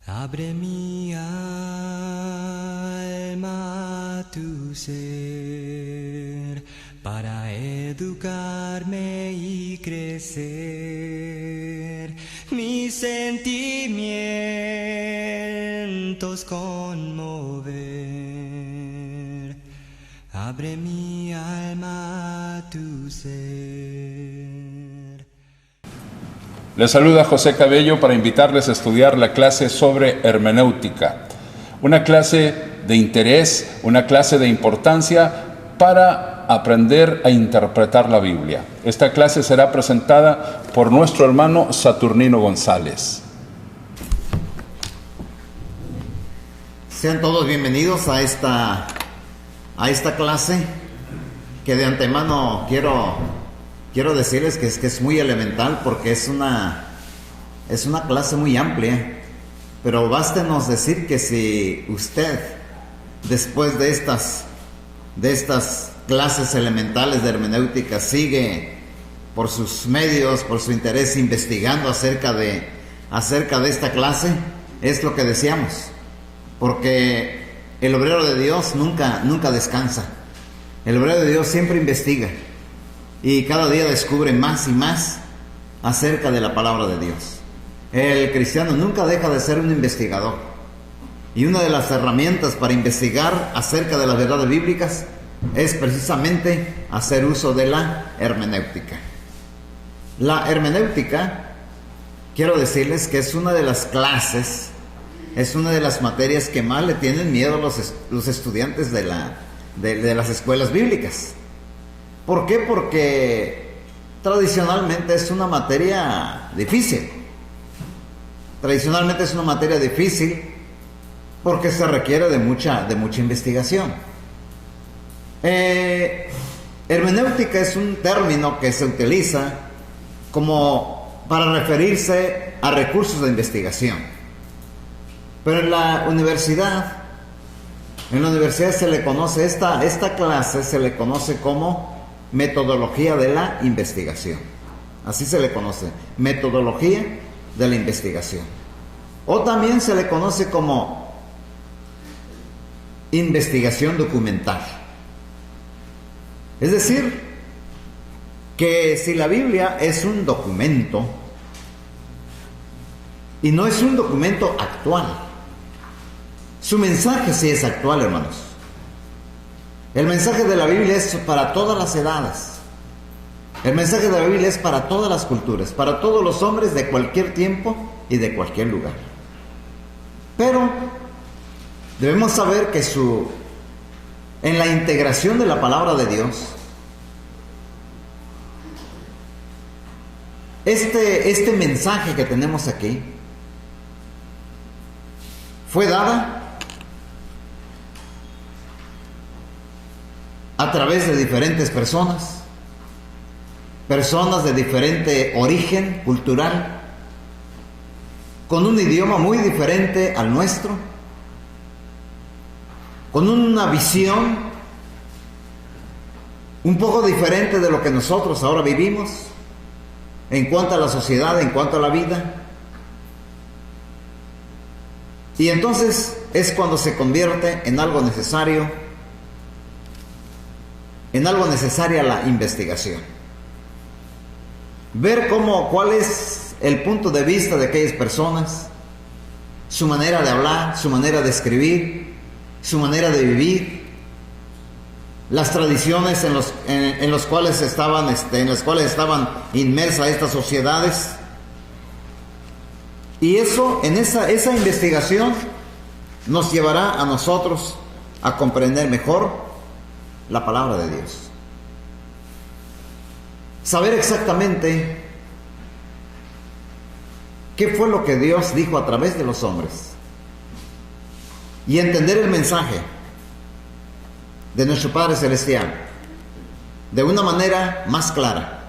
Abre mi alma a tu ser para educarme y crecer, mis sentimientos conmover. Abre mi alma a tu ser. Les saluda José Cabello para invitarles a estudiar la clase sobre hermenéutica, una clase de interés, una clase de importancia para aprender a interpretar la Biblia. Esta clase será presentada por nuestro hermano Saturnino González. Sean todos bienvenidos a esta clase, que de antemano quiero decirles que es muy elemental, porque es una clase muy amplia, pero bástenos decir que si usted, después de estas clases elementales de hermenéutica, sigue por sus medios, por su interés, investigando acerca de esta clase, es lo que deseamos, porque el obrero de Dios nunca descansa. El obrero de Dios siempre investiga y cada día descubre más y más acerca de la palabra de Dios. El cristiano nunca deja de ser un investigador, y una de las herramientas para investigar acerca de las verdades bíblicas es precisamente hacer uso de la hermenéutica. La hermenéutica, quiero decirles que es una de las clases, es una de las materias que más le tienen miedo a los estudiantes de las escuelas bíblicas. ¿Por qué? Porque tradicionalmente es una materia difícil. Tradicionalmente es una materia difícil porque se requiere de mucha investigación. Hermenéutica es un término que se utiliza como para referirse a recursos de investigación. Pero en la universidad se le conoce, esta clase se le conoce como metodología de la investigación. Así se le conoce, metodología de la investigación. O también se le conoce como investigación documental. Es decir, que si la Biblia es un documento, y no es un documento actual, su mensaje sí es actual, hermanos. El mensaje de la Biblia es para todas las edades. El mensaje de la Biblia es para todas las culturas, para todos los hombres de cualquier tiempo y de cualquier lugar. Pero debemos saber que en la integración de la palabra de Dios, este mensaje que tenemos aquí fue dada a través de diferentes personas de diferente origen cultural, con un idioma muy diferente al nuestro, con una visión un poco diferente de lo que nosotros ahora vivimos en cuanto a la sociedad, en cuanto a la vida. Y entonces es cuando se convierte en algo necesaria la investigación. Ver cuál es el punto de vista de aquellas personas, su manera de hablar, su manera de escribir, su manera de vivir, las tradiciones en las cuales estaban inmersas estas sociedades. Y esa investigación nos llevará a nosotros a comprender mejor la palabra de Dios. Saber exactamente qué fue lo que Dios dijo a través de los hombres. Y entender el mensaje de nuestro Padre Celestial de una manera más clara.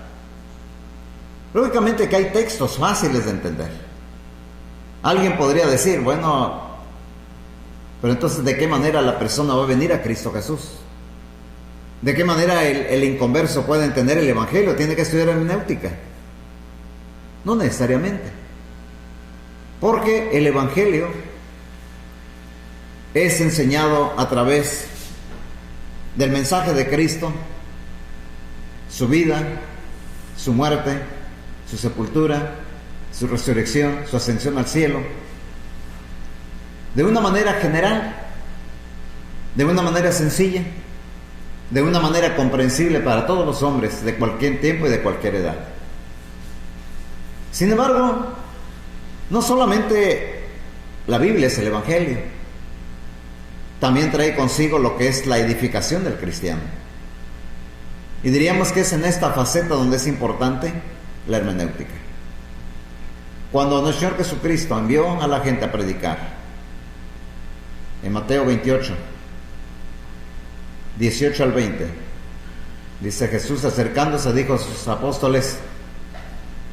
Lógicamente que hay textos fáciles de entender. Alguien podría decir, bueno, pero entonces ¿de qué manera la persona va a venir a Cristo Jesús? ¿De qué manera el inconverso puede entender el Evangelio? ¿Tiene que estudiar hermenéutica? No necesariamente. Porque el Evangelio es enseñado a través del mensaje de Cristo, su vida, su muerte, su sepultura, su resurrección, su ascensión al cielo, de una manera general, de una manera sencilla, de una manera comprensible para todos los hombres de cualquier tiempo y de cualquier edad. Sin embargo, no solamente la Biblia es el Evangelio, también trae consigo lo que es la edificación del cristiano. Y diríamos que es en esta faceta donde es importante la hermenéutica. Cuando nuestro Señor Jesucristo envió a la gente a predicar, en Mateo 28, 18 al 20, dice Jesús, acercándose, dijo a sus apóstoles: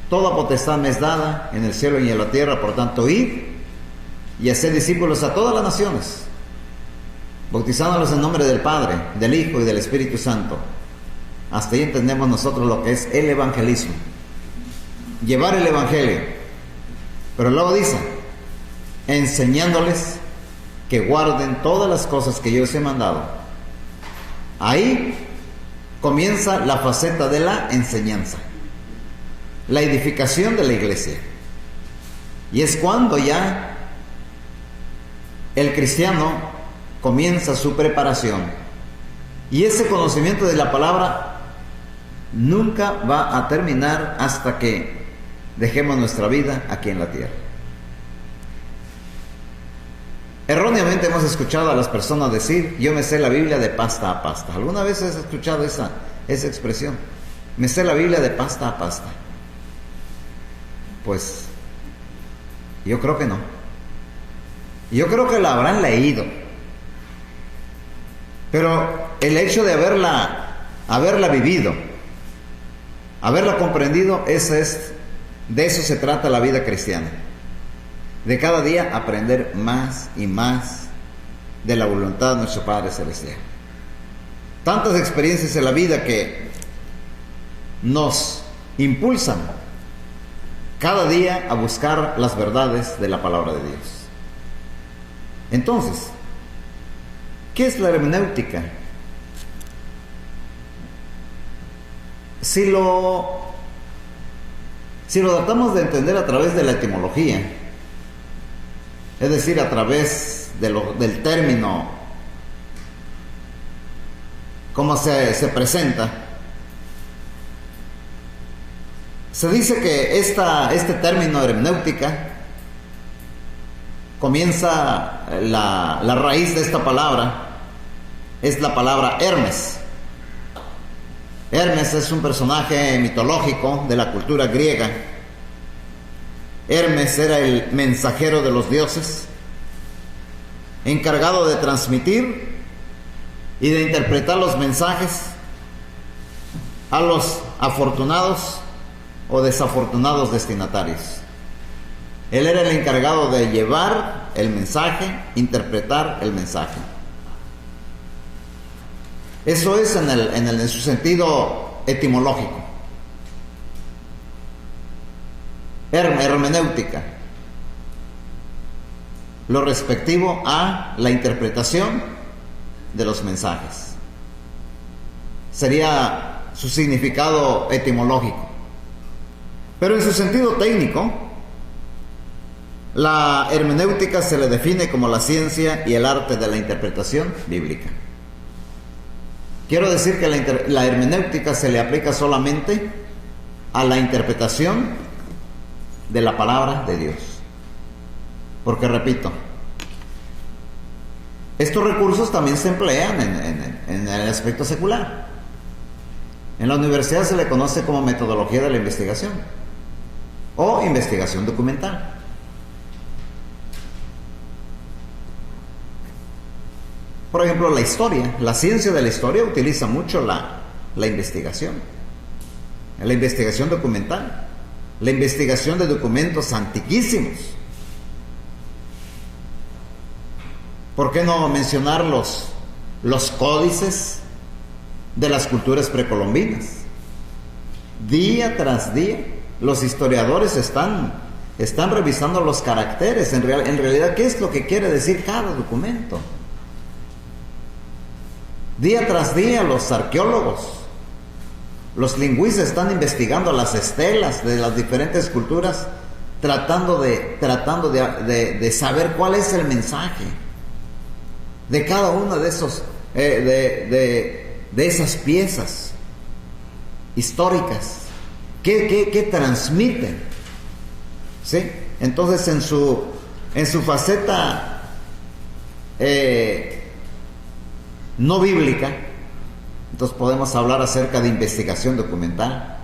toda potestad me es dada en el cielo y en la tierra, por tanto id y haced discípulos a todas las naciones, bautizándolos en nombre del Padre, del Hijo y del Espíritu Santo. Hasta ahí entendemos nosotros lo que es el evangelismo, llevar el evangelio. Pero luego dice, enseñándoles que guarden todas las cosas que yo os he mandado. Ahí comienza la faceta de la enseñanza, la edificación de la iglesia. Y es cuando ya el cristiano comienza su preparación. Y ese conocimiento de la palabra nunca va a terminar hasta que dejemos nuestra vida aquí en la tierra. Erróneamente hemos escuchado a las personas decir: yo me sé la Biblia de pasta a pasta. ¿Alguna vez has escuchado esa expresión? Me sé la Biblia de pasta a pasta. Pues yo creo que no. Yo creo que la habrán leído, pero el hecho de haberla vivido, haberla comprendido, de eso se trata la vida cristiana. De cada día aprender más y más de la voluntad de nuestro Padre Celestial. Tantas experiencias en la vida que nos impulsan cada día a buscar las verdades de la palabra de Dios. Entonces, ¿qué es la hermenéutica? Si lo tratamos de entender a través de la etimología, es decir, a través del término, cómo se presenta, se dice que este término hermenéutica comienza, la raíz de esta palabra es la palabra Hermes. Hermes es un personaje mitológico de la cultura griega. Hermes era el mensajero de los dioses, encargado de transmitir y de interpretar los mensajes a los afortunados o desafortunados destinatarios. Él era el encargado de llevar el mensaje, interpretar el mensaje. Eso es en su sentido etimológico. Hermenéutica, lo respectivo a la interpretación de los mensajes. Sería su significado etimológico. Pero en su sentido técnico, la hermenéutica se le define como la ciencia y el arte de la interpretación bíblica. Quiero decir que la hermenéutica se le aplica solamente a la interpretación de la palabra de Dios. Porque, repito, estos recursos también se emplean en el aspecto secular. En la universidad se le conoce como metodología de la investigación o investigación documental. Por ejemplo, la historia, la ciencia de la historia utiliza mucho la investigación documental, la investigación de documentos antiquísimos. ¿Por qué no mencionar los códices de las culturas precolombinas? Día tras día, los historiadores están están revisando los caracteres, en realidad, ¿qué es lo que quiere decir cada documento? Día tras día los arqueólogos, los lingüistas están investigando las estelas de las diferentes culturas, tratando de saber cuál es el mensaje de cada una de esos de esas piezas históricas. ¿Qué transmiten? ¿Sí? Entonces en su faceta no bíblica, entonces podemos hablar acerca de investigación documental,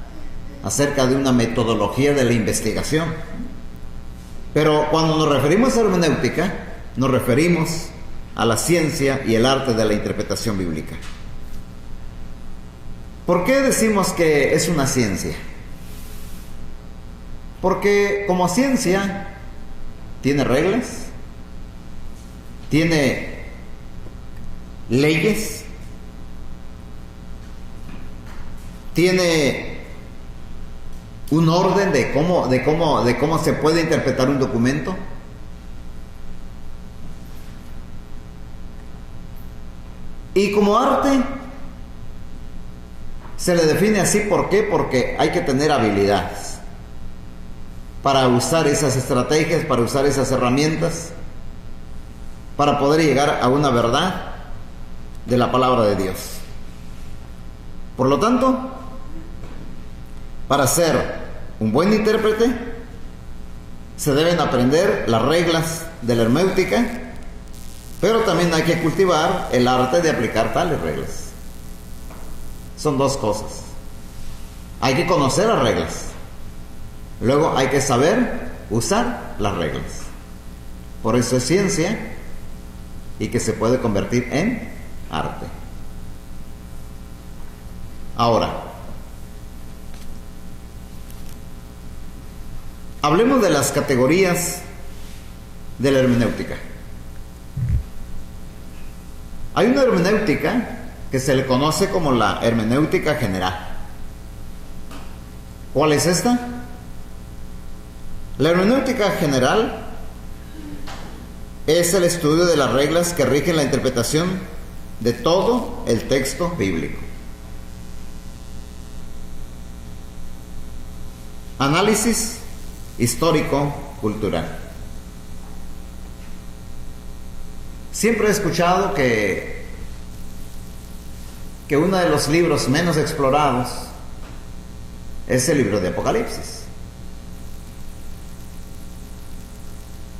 acerca de una metodología de la investigación. Pero cuando nos referimos a hermenéutica, nos referimos a la ciencia y el arte de la interpretación bíblica. ¿Por qué decimos que es una ciencia? Porque como ciencia tiene reglas, tiene leyes, tiene un orden de cómo se puede interpretar un documento. Y como arte se le define así, ¿por qué? Porque hay que tener habilidades para usar esas estrategias, para usar esas herramientas, para poder llegar a una verdad de la palabra de Dios. Por lo tanto, para ser un buen intérprete, se deben aprender las reglas de la herméutica, pero también hay que cultivar el arte de aplicar tales reglas. Son dos cosas. Hay que conocer las reglas, luego hay que saber usar las reglas. Por eso es ciencia y que se puede convertir en arte. Ahora, hablemos de las categorías de la hermenéutica. Hay una hermenéutica que se le conoce como la hermenéutica general. ¿Cuál es esta? La hermenéutica general es el estudio de las reglas que rigen la interpretación de todo el texto bíblico. Análisis histórico-cultural. Siempre he escuchado que uno de los libros menos explorados es el libro de Apocalipsis.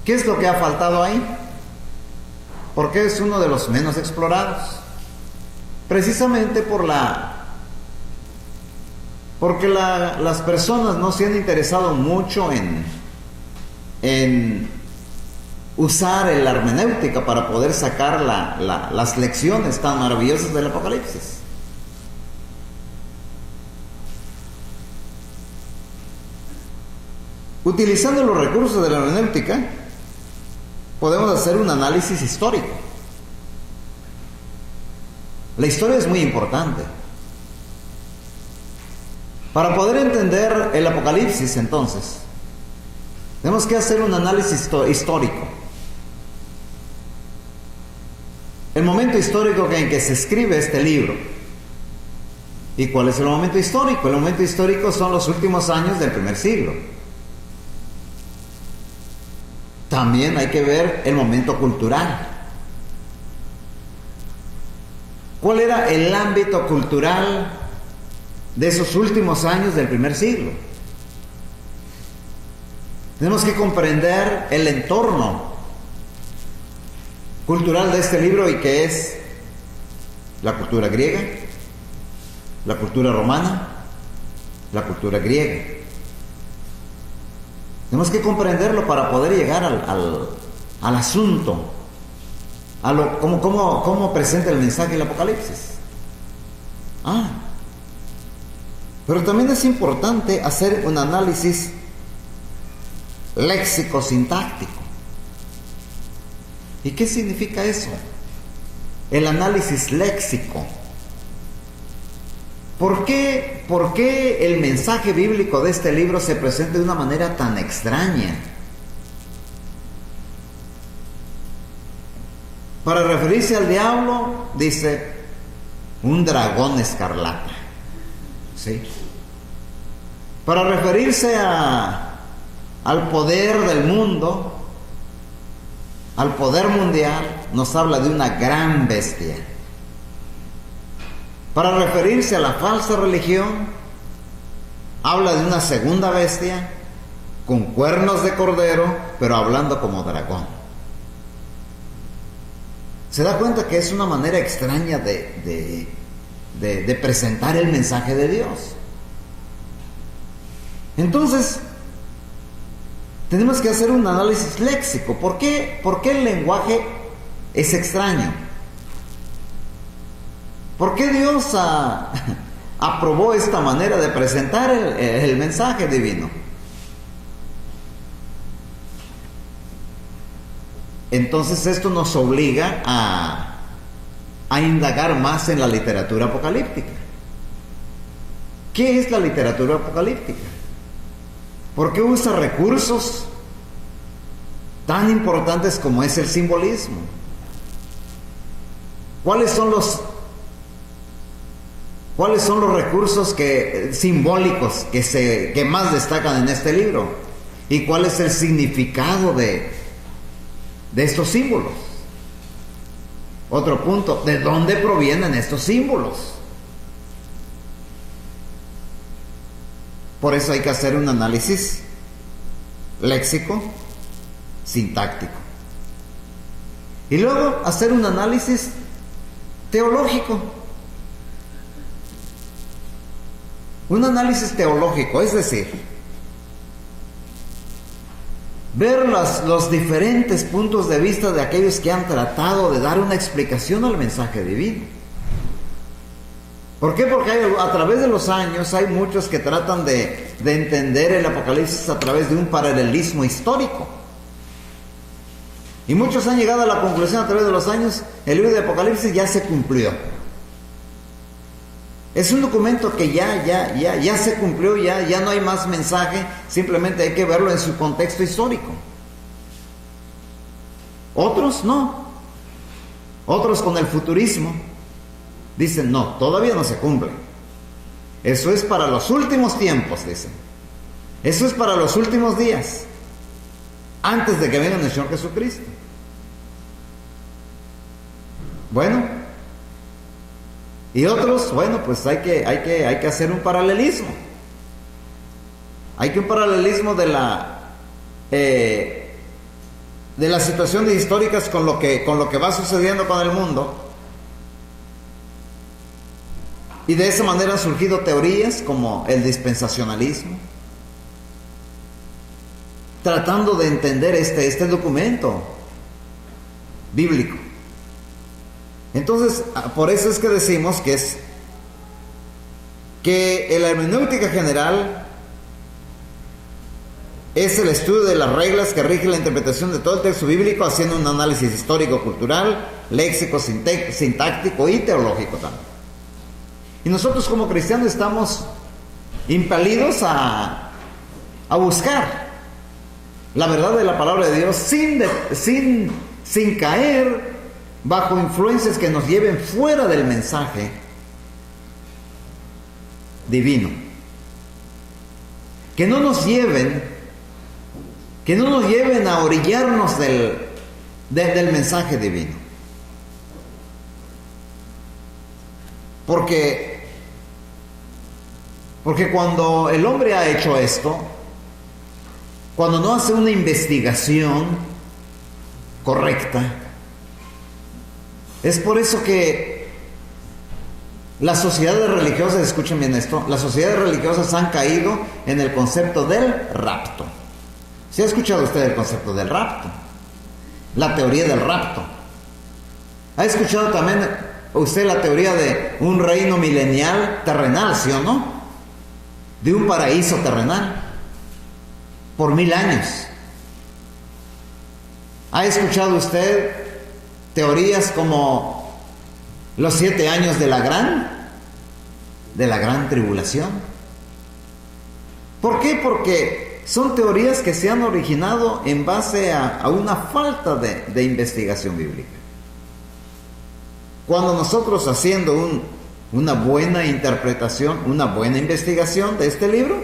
¿Qué es lo que ha faltado ahí? ¿Por qué es uno de los menos explorados? Precisamente porque las personas no se han interesado mucho en usar la hermenéutica para poder sacar las lecciones tan maravillosas del Apocalipsis. Utilizando los recursos de la hermenéutica, podemos hacer un análisis histórico. La historia es muy importante. Para poder entender el Apocalipsis, entonces, tenemos que hacer un análisis histórico. El momento histórico en que se escribe este libro. ¿Y cuál es el momento histórico? El momento histórico son los últimos años del primer siglo. También hay que ver el momento cultural. ¿Cuál era el ámbito cultural de esos últimos años del primer siglo? Tenemos que comprender el entorno cultural de este libro, y que es la cultura griega, la cultura romana, la cultura griega. Tenemos que comprenderlo para poder llegar al asunto, a cómo presenta el mensaje del Apocalipsis. Pero también es importante hacer un análisis léxico-sintáctico. ¿Y qué significa eso? El análisis léxico. ¿Por qué el mensaje bíblico de este libro se presenta de una manera tan extraña? Para referirse al diablo, dice, un dragón escarlata. ¿Sí? Para referirse al poder del mundo, al poder mundial, nos habla de una gran bestia. Para referirse a la falsa religión, habla de una segunda bestia con cuernos de cordero, pero hablando como dragón. ¿Se da cuenta que es una manera extraña de presentar el mensaje de Dios? Entonces, tenemos que hacer un análisis léxico. ¿Por qué el lenguaje es extraño? ¿Por qué Dios aprobó esta manera de presentar el mensaje divino? Entonces esto nos obliga a indagar más en la literatura apocalíptica. ¿Qué es la literatura apocalíptica? ¿Por qué usa recursos tan importantes como es el simbolismo? ¿Cuáles son los recursos simbólicos que más destacan en este libro? ¿Y cuál es el significado de estos símbolos? Otro punto, ¿de dónde provienen estos símbolos? Por eso hay que hacer un análisis léxico, sintáctico. Y luego hacer un análisis teológico. Un análisis teológico, es decir, ver los diferentes puntos de vista de aquellos que han tratado de dar una explicación al mensaje divino. ¿Por qué? Porque a través de los años hay muchos que tratan de entender el Apocalipsis a través de un paralelismo histórico. Y muchos han llegado a la conclusión a través de los años, el libro de Apocalipsis ya se cumplió. Es un documento que ya se cumplió, ya no hay más mensaje, simplemente hay que verlo en su contexto histórico. Otros no. Otros con el futurismo dicen, no, todavía no se cumple. Eso es para los últimos tiempos, dicen. Eso es para los últimos días, antes de que venga el Señor Jesucristo. Bueno, y otros, bueno, pues hay que hacer un paralelismo. Hay que un paralelismo de las situaciones históricas con lo que va sucediendo con el mundo. Y de esa manera han surgido teorías como el dispensacionalismo, tratando de entender este documento bíblico. Entonces, por eso es que decimos que la hermenéutica general es el estudio de las reglas que rigen la interpretación de todo el texto bíblico, haciendo un análisis histórico-cultural, léxico, sintáctico y teológico también. Y nosotros como cristianos estamos impelidos a buscar la verdad de la palabra de Dios sin caer bajo influencias que nos lleven fuera del mensaje divino. Que no nos lleven a orillarnos del mensaje divino. Porque cuando el hombre ha hecho esto, cuando no hace una investigación correcta, es por eso que las sociedades religiosas, escuchen bien esto, las sociedades religiosas han caído en el concepto del rapto. ¿Sí ha escuchado usted el concepto del rapto? La teoría del rapto. ¿Ha escuchado también usted la teoría de un reino milenial terrenal, sí o no? De un paraíso terrenal por 1000 años. ¿Ha escuchado usted teorías como los 7 años de la gran de la gran tribulación. ¿Por qué? Porque son teorías que se han originado en base a una falta de investigación bíblica. Cuando nosotros haciendo una buena interpretación, una buena investigación de este libro,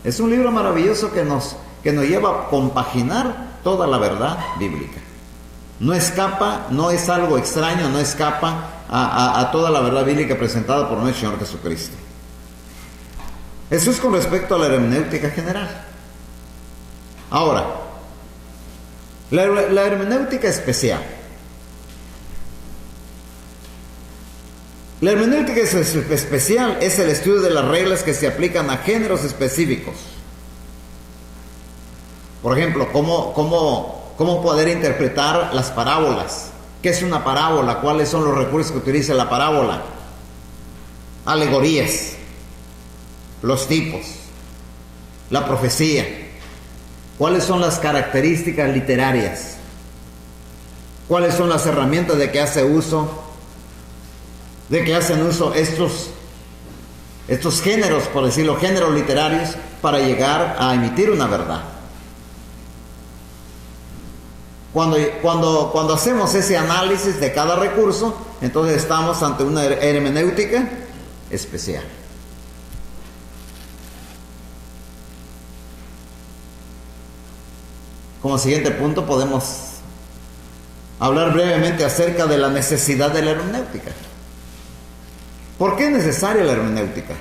es un libro maravilloso que nos lleva a compaginar toda la verdad bíblica. No escapa, no es algo extraño, no escapa a toda la verdad bíblica presentada por nuestro Señor Jesucristo. Eso es con respecto a la hermenéutica general. Ahora, la hermenéutica especial. La hermenéutica especial es el estudio de las reglas que se aplican a géneros específicos. Por ejemplo, ¿cómo poder interpretar las parábolas? ¿Qué es una parábola? ¿Cuáles son los recursos que utiliza la parábola? Alegorías, los tipos, la profecía. ¿Cuáles son las características literarias? ¿Cuáles son las herramientas de que hacen uso estos géneros, por decirlo, géneros literarios, para llegar a emitir una verdad? Cuando hacemos ese análisis de cada recurso, entonces estamos ante una hermenéutica especial. Como siguiente punto podemos hablar brevemente acerca de la necesidad de la hermenéutica. ¿Por qué es necesaria la hermenéutica?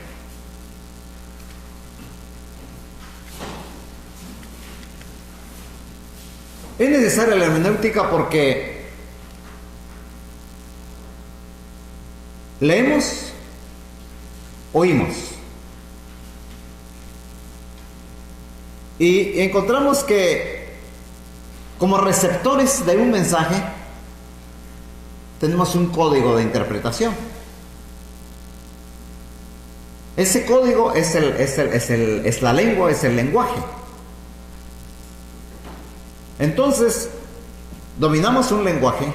Es necesaria la hermenéutica porque leemos, oímos y encontramos que como receptores de un mensaje tenemos un código de interpretación. Ese código es la lengua, es el lenguaje. Entonces, dominamos un lenguaje,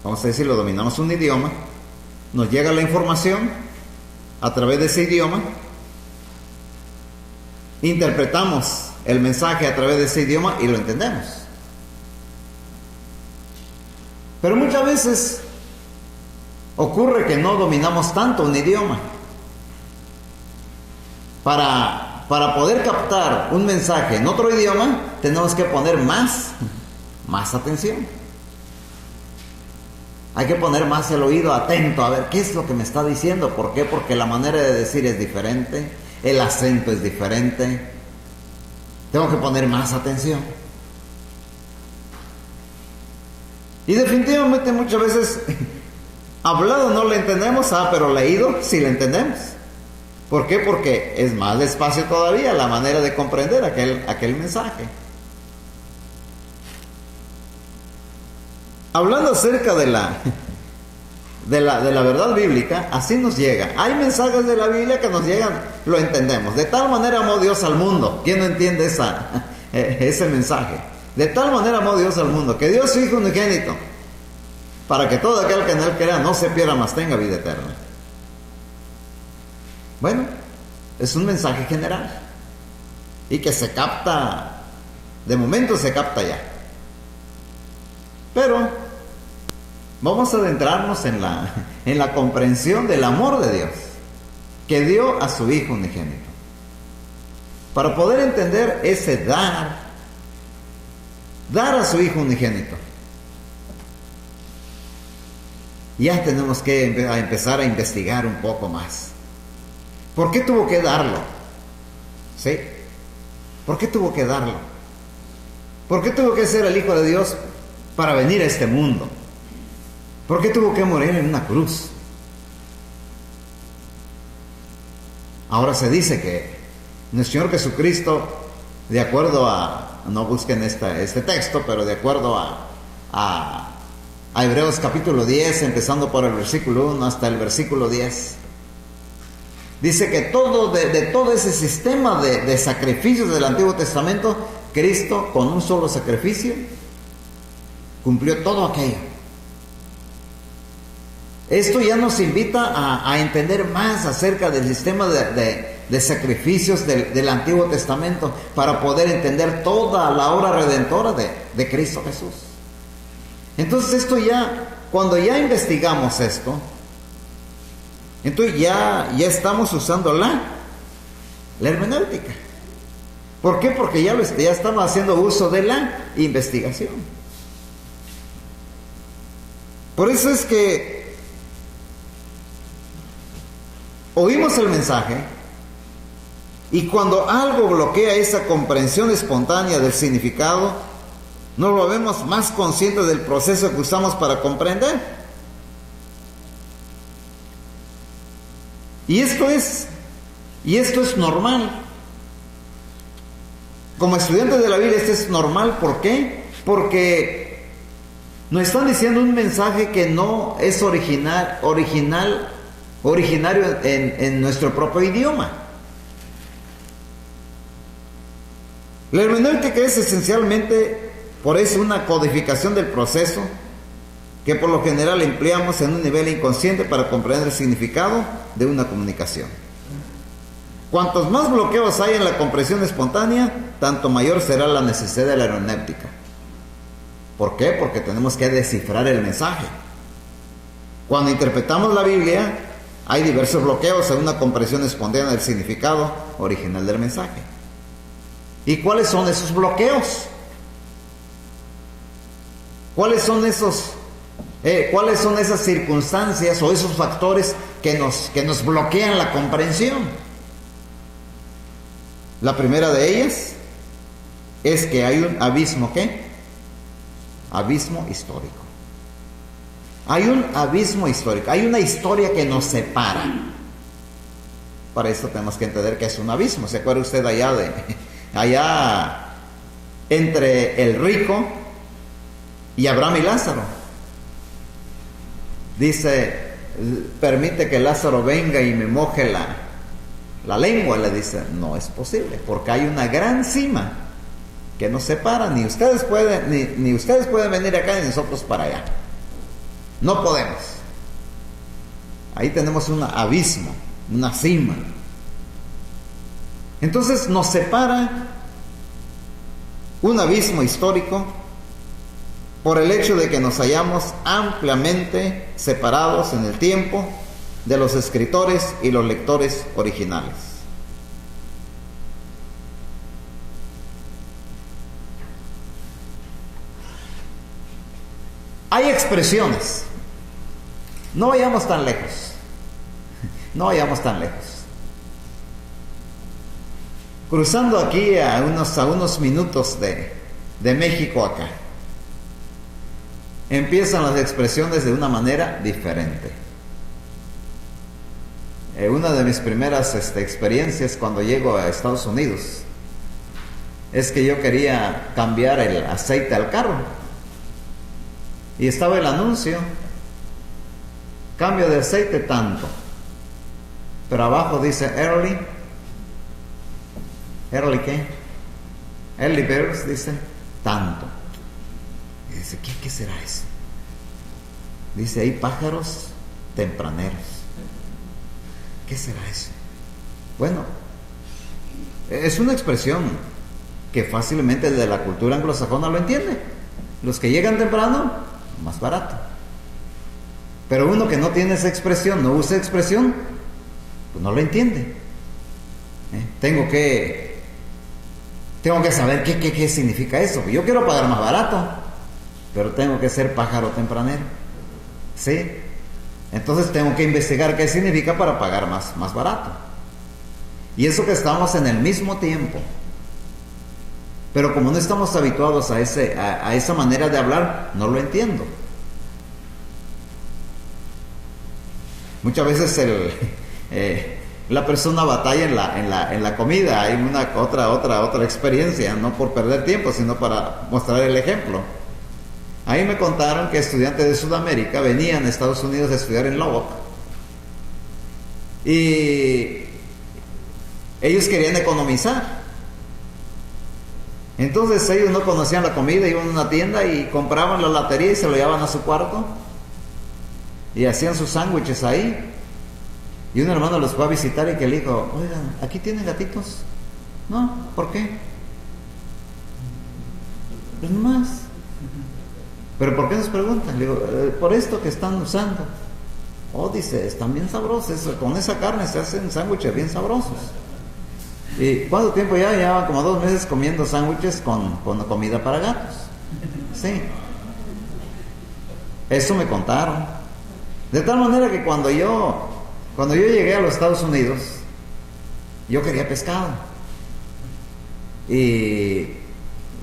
vamos a decirlo, dominamos un idioma, nos llega la información a través de ese idioma, interpretamos el mensaje a través de ese idioma y lo entendemos. Pero muchas veces ocurre que no dominamos tanto un idioma. Para poder captar un mensaje en otro idioma, tenemos que poner más atención. Hay que poner más el oído atento a ver qué es lo que me está diciendo. ¿Por qué? Porque la manera de decir es diferente, el acento es diferente. Tengo que poner más atención. Y definitivamente muchas veces hablado no le entendemos, pero leído sí le entendemos. ¿Por qué? Porque es más despacio todavía la manera de comprender aquel mensaje. Hablando acerca de la verdad bíblica, así nos llega. Hay mensajes de la Biblia que nos llegan, lo entendemos. De tal manera amó Dios al mundo. ¿Quién no entiende ese mensaje? De tal manera amó Dios al mundo, que dio su Hijo unigénito, para que todo aquel que en Él crea no se pierda, mas tenga vida eterna. Bueno, es un mensaje general y que se capta, de momento se capta ya. Pero vamos a adentrarnos en la comprensión del amor de Dios que dio a su Hijo unigénito. Para poder entender ese dar a su Hijo unigénito, ya tenemos que empezar a investigar un poco más. ¿Por qué tuvo que darlo? ¿Sí? ¿Por qué tuvo que darlo? ¿Por qué tuvo que ser el Hijo de Dios para venir a este mundo? ¿Por qué tuvo que morir en una cruz? Ahora se dice que nuestro Señor Jesucristo, de acuerdo no busquen este texto, pero de acuerdo a Hebreos capítulo 10, empezando por el versículo 1 hasta el versículo 10, dice que de todo ese sistema de sacrificios del Antiguo Testamento, Cristo con un solo sacrificio cumplió todo aquello. esto ya nos invita a entender más acerca del sistema de sacrificios del Antiguo Testamento para poder entender toda la obra redentora de Cristo Jesús. Entonces esto ya, cuando ya investigamos esto, entonces ya estamos usando la hermenéutica. ¿Por qué? Porque ya estamos haciendo uso de la investigación. Por eso es que oímos el mensaje y cuando algo bloquea esa comprensión espontánea del significado, nos volvemos más conscientes del proceso que usamos para comprender. Y esto es normal. Como estudiantes de la Biblia, esto es normal. ¿Por qué? Porque nos están diciendo un mensaje que no es originario en nuestro propio idioma. La hermenéutica es esencialmente, por eso, una codificación del proceso que por lo general empleamos en un nivel inconsciente para comprender el significado de una comunicación. Cuantos más bloqueos hay en la comprensión espontánea, tanto mayor será la necesidad de la hermenéutica. ¿Por qué? Porque tenemos que descifrar el mensaje. Cuando interpretamos la Biblia, hay diversos bloqueos en una comprensión espontánea del significado original del mensaje. ¿Y cuáles son esos bloqueos? ¿Cuáles son esas circunstancias o esos factores que nos bloquean la comprensión? La primera de ellas es que hay un abismo, ¿qué? Abismo histórico. Hay un abismo histórico, hay una historia que nos separa. Para esto tenemos que entender que es un abismo. ¿Se acuerda usted allá entre el rico y Abraham y Lázaro? Dice, permite que Lázaro venga y me moje la lengua. Le dice, no es posible, porque hay una gran cima que nos separa. Ni ustedes pueden venir acá ni nosotros para allá. No podemos. Ahí tenemos un abismo, una cima. Entonces nos separa un abismo histórico por el hecho de que nos hallamos ampliamente separados en el tiempo de los escritores y los lectores originales. Hay expresiones. No vayamos tan lejos. No vayamos tan lejos. Cruzando aquí a unos minutos de México acá, empiezan las expresiones de una manera diferente. Una de mis primeras experiencias cuando llego a Estados Unidos es que yo quería cambiar el aceite al carro y estaba el anuncio: cambio de aceite tanto, pero abajo dice Early ¿qué? Early Birds dice tanto. Y dice, ¿qué será eso? Dice, hay pájaros tempraneros. ¿Qué será eso? Bueno, es una expresión que fácilmente el de la cultura anglosajona lo entiende. Los que llegan temprano, más barato. Pero uno que no tiene esa expresión, no usa expresión, pues no lo entiende. Tengo que saber qué significa eso. Yo quiero pagar más barato, pero tengo que ser pájaro tempranero. ¿Sí? Entonces tengo que investigar qué significa para pagar más barato. Y eso que estamos en el mismo tiempo. Pero como no estamos habituados a esa manera de hablar, no lo entiendo. Muchas veces la persona batalla en la comida. Hay otra experiencia, no por perder tiempo, sino para mostrar el ejemplo. Ahí me contaron que estudiantes de Sudamérica venían a Estados Unidos a estudiar en Lubbock y ellos querían economizar. Entonces ellos no conocían la comida, iban a una tienda y compraban la lotería y se lo llevaban a su cuarto. y hacían sus sándwiches ahí. Y un hermano los fue a visitar y que le dijo, oigan, ¿aquí tienen gatitos? No, ¿por qué? Pues nomás. ¿Pero por qué nos preguntan? Le digo, por esto que están usando. Oh, dice, están bien sabrosos, con esa carne se hacen sándwiches bien sabrosos. ¿Y cuánto tiempo ya? Llevaban como 2 meses comiendo sándwiches con comida para gatos. Sí. Eso me contaron. De tal manera que cuando yo llegué a los Estados Unidos, yo quería pescado. Y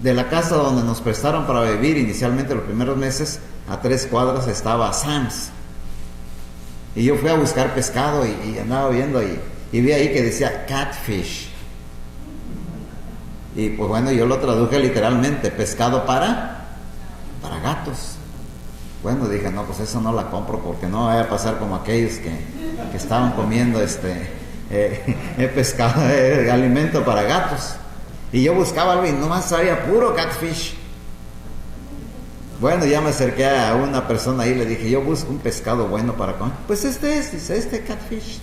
de la casa donde nos prestaron para vivir inicialmente los primeros meses, a 3 cuadras estaba Sam's. Y yo fui a buscar pescado y andaba viendo y vi ahí que decía catfish. Y pues bueno, yo lo traduje literalmente, pescado para gatos. Bueno, dije, no, pues eso no la compro porque no vaya a pasar como aquellos que estaban comiendo pescado, alimento para gatos. Y yo buscaba algo y nomás sabía puro catfish. Bueno, ya me acerqué a una persona ahí y le dije, yo busco un pescado bueno para comer. Pues dice catfish.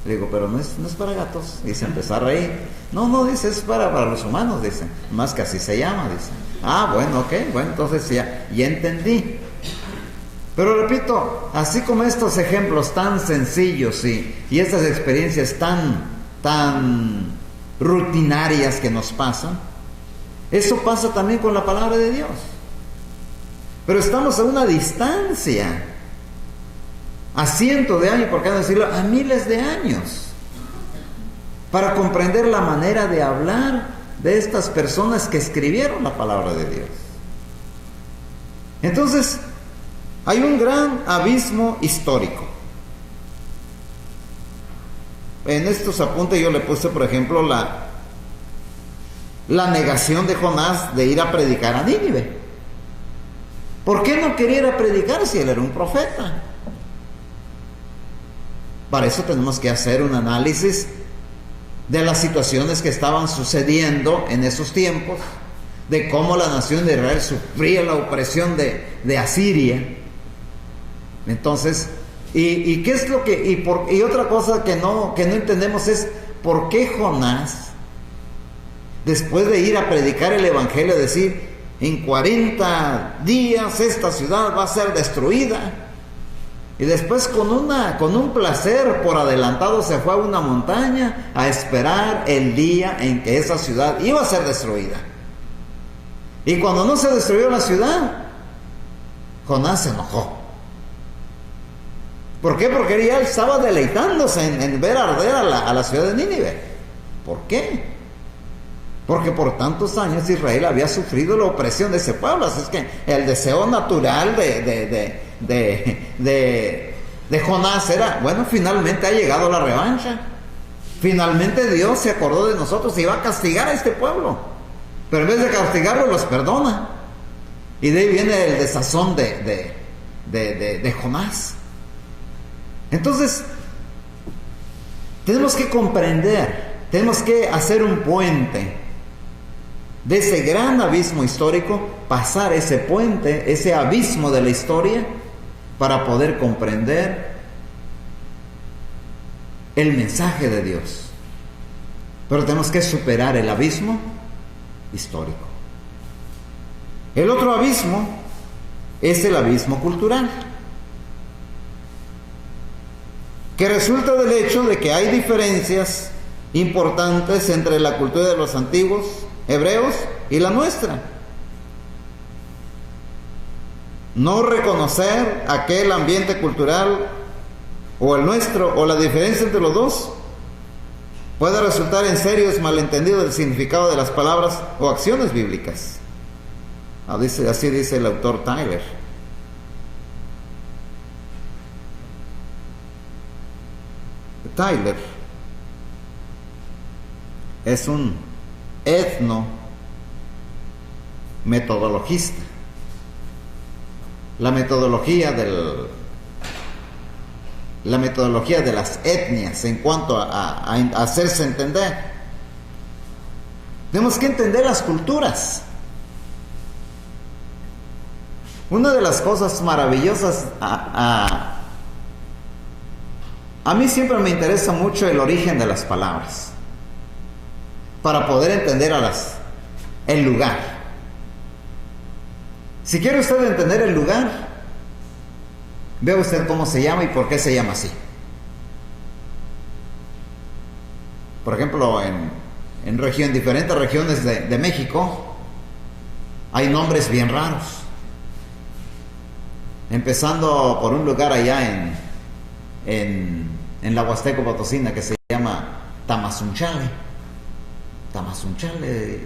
Le digo, pero no es para gatos. Y se empezó a reír. No, dice, es para los humanos, dice. Más que así se llama, dice. Ah, bueno, ok, bueno, entonces ya entendí. Pero repito, así como estos ejemplos tan sencillos y estas experiencias tan rutinarias que nos pasan, eso pasa también con la palabra de Dios. Pero estamos a una distancia, a cientos de años, por qué no decirlo, a miles de años, para comprender la manera de hablar de estas personas que escribieron la palabra de Dios. Entonces, hay un gran abismo histórico. En estos apuntes yo le puse, por ejemplo, la negación de Jonás de ir a predicar a Nínive. ¿Por qué no quería ir a predicar si él era un profeta? Para eso tenemos que hacer un análisis de las situaciones que estaban sucediendo en esos tiempos, de cómo la nación de Israel sufría la opresión de Asiria. Entonces, y qué es lo que, y otra cosa que no entendemos es por qué Jonás, después de ir a predicar el evangelio, decir, en 40 días esta ciudad va a ser destruida, y después con un placer por adelantado se fue a una montaña a esperar el día en que esa ciudad iba a ser destruida. Y cuando no se destruyó la ciudad, Jonás se enojó. ¿Por qué? Porque él ya estaba deleitándose en ver arder a la ciudad de Nínive. ¿Por qué? Porque por tantos años Israel había sufrido la opresión de ese pueblo. Así es que el deseo natural de Jonás era, bueno, finalmente ha llegado la revancha. Finalmente Dios se acordó de nosotros y va a castigar a este pueblo. Pero en vez de castigarlo, los perdona. Y de ahí viene el desazón de Jonás. Entonces, tenemos que comprender, tenemos que hacer un puente de ese gran abismo histórico, pasar ese puente, ese abismo de la historia, para poder comprender el mensaje de Dios. Pero tenemos que superar el abismo histórico. El otro abismo es el abismo cultural, que resulta del hecho de que hay diferencias importantes entre la cultura de los antiguos hebreos y la nuestra. No reconocer aquel ambiente cultural o el nuestro, o la diferencia entre los dos, puede resultar en serios malentendidos del significado de las palabras o acciones bíblicas. Así dice el autor Tyler. Tyler es un etno-metodologista. La metodología de las etnias en cuanto a hacerse entender. Tenemos que entender las culturas. Una de las cosas maravillosas A mí siempre me interesa mucho el origen de las palabras, para poder entender el lugar. Si quiere usted entender el lugar, vea usted cómo se llama y por qué se llama así. Por ejemplo, en diferentes regiones de México hay nombres bien raros. Empezando por un lugar allá en la Huasteco Potosina que se llama Tamazunchale. Tamazunchale,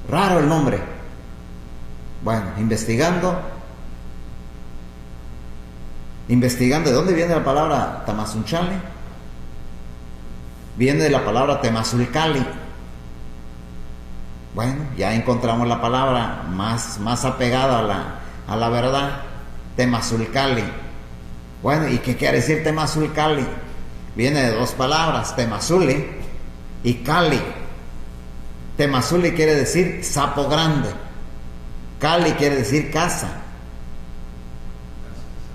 raro el nombre. Bueno, investigando de dónde viene la palabra Tamazunchale. Viene de la palabra Temazulcali. Bueno, ya encontramos la palabra más apegada a la verdad, Temazulcali. Bueno, ¿y qué quiere decir Temazulcali? Viene de dos palabras, Temazuli y Cali. Temazuli quiere decir sapo grande, Cali quiere decir casa.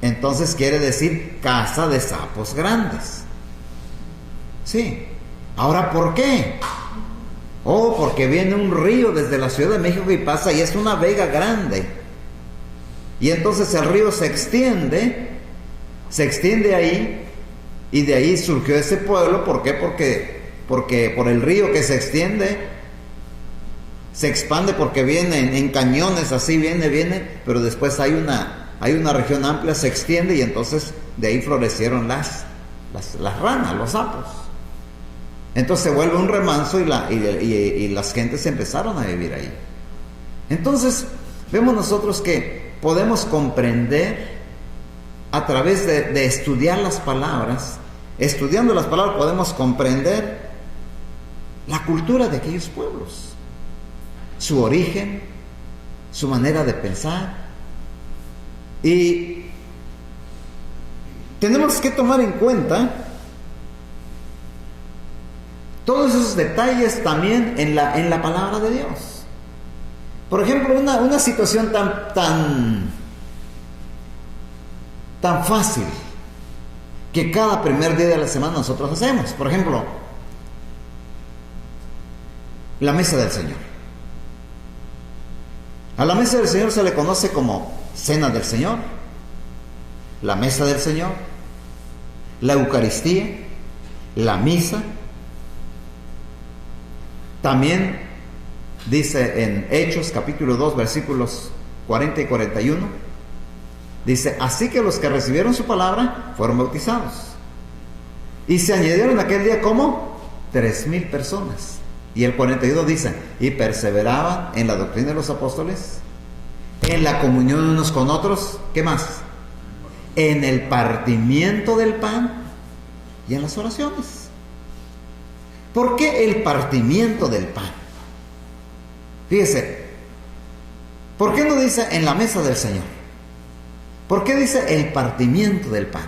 Entonces quiere decir casa de sapos grandes. Sí. Ahora, ¿por qué? Oh, porque viene un río desde la Ciudad de México y pasa y es una vega grande. Y entonces el río se extiende ahí, y de ahí surgió ese pueblo. ¿Por qué? Porque por el río que se extiende, se expande porque viene en cañones, así viene, pero después hay una región amplia, se extiende y entonces de ahí florecieron las ranas, los sapos. Entonces se vuelve un remanso y las gentes empezaron a vivir ahí. Entonces vemos nosotros que podemos comprender a través de estudiar las palabras. Estudiando las palabras podemos comprender la cultura de aquellos pueblos, su origen, su manera de pensar. Y tenemos que tomar en cuenta todos esos detalles también en la palabra de Dios. Por ejemplo, una situación tan fácil que cada primer día de la semana nosotros hacemos. Por ejemplo, la mesa del Señor. A la mesa del Señor se le conoce como cena del Señor, la mesa del Señor, la Eucaristía, la misa. También dice en Hechos capítulo 2 versículos 40 y 41, dice: así que los que recibieron su palabra fueron bautizados, y se añadieron aquel día como 3,000 personas. Y el 42 dice: y perseveraban en la doctrina de los apóstoles, en la comunión unos con otros, ¿qué más? En el partimiento del pan y en las oraciones. ¿Por qué el partimiento del pan? Fíjese, ¿por qué no dice en la mesa del Señor? ¿Por qué dice el partimiento del pan?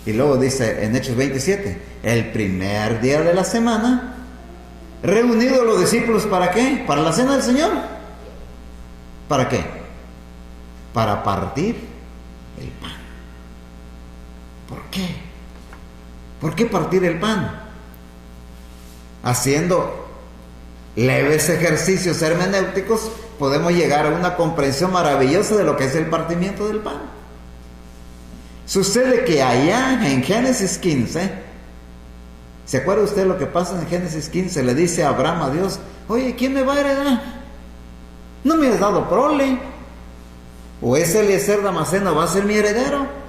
Y luego dice en Hechos 27, el primer día de la semana, reunidos los discípulos, ¿para qué? ¿Para la cena del Señor? ¿Para qué? Para partir el pan. ¿Por qué? ¿Por qué partir el pan? Haciendo leves ejercicios hermenéuticos podemos llegar a una comprensión maravillosa de lo que es el partimiento del pan. Sucede que allá en Génesis 15, ¿se acuerda usted lo que pasa en Génesis 15? Le dice Abraham a Dios: oye, ¿quién me va a heredar? No me has dado prole. ¿O ese Eliezer Damasceno va a ser mi heredero?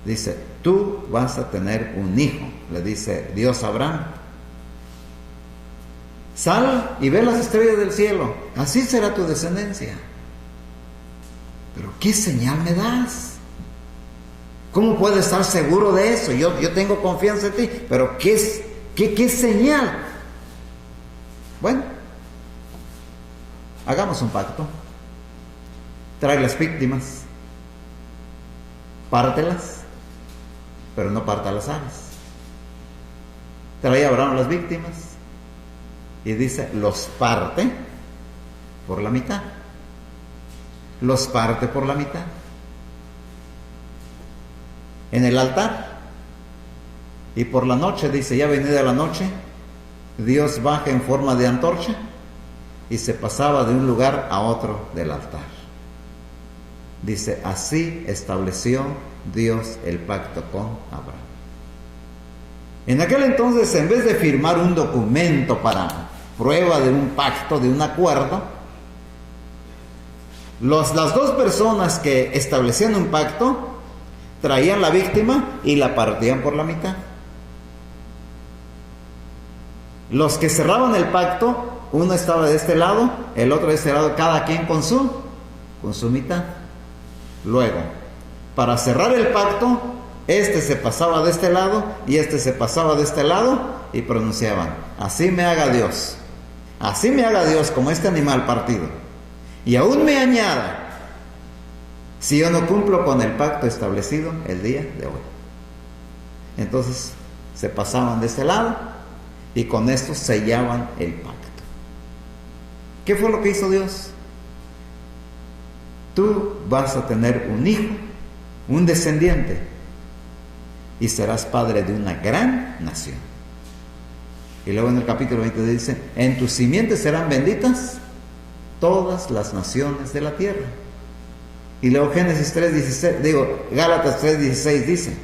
Dice: tú vas a tener un hijo, le dice Dios a Abraham. Sal y ve las estrellas del cielo, así será tu descendencia. Pero ¿qué señal me das? ¿Cómo puedo estar seguro de eso? Yo tengo confianza en ti, pero ¿qué señal? Bueno, hagamos un pacto. Trae las víctimas, pártelas, pero no parta las aves. Trae a Abraham las víctimas y dice: los parte por la mitad. Los parte por la mitad. en el altar. Y por la noche, dice, ya venida la noche, Dios baja en forma de antorcha y se pasaba de un lugar a otro del altar. Dice, así estableció Dios el pacto con Abraham. En aquel entonces, en vez de firmar un documento para prueba de un pacto, de un acuerdo, las dos personas que establecían un pacto traían la víctima y la partían por la mitad. Los que cerraban el pacto, uno estaba de este lado, el otro de este lado, cada quien con su mitad. Luego, para cerrar el pacto, este se pasaba de este lado y este se pasaba de este lado y pronunciaban, así me haga Dios como este animal partido, y aún me añada si yo no cumplo con el pacto establecido el día de hoy. Entonces se pasaban de este lado y con esto sellaban el pacto. ¿Qué fue lo que hizo Dios? Tú vas a tener un hijo, un descendiente, y serás padre de una gran nación. Y luego en el capítulo 20 dice, en tus simientes serán benditas todas las naciones de la tierra. Y luego Gálatas 3:16 dice,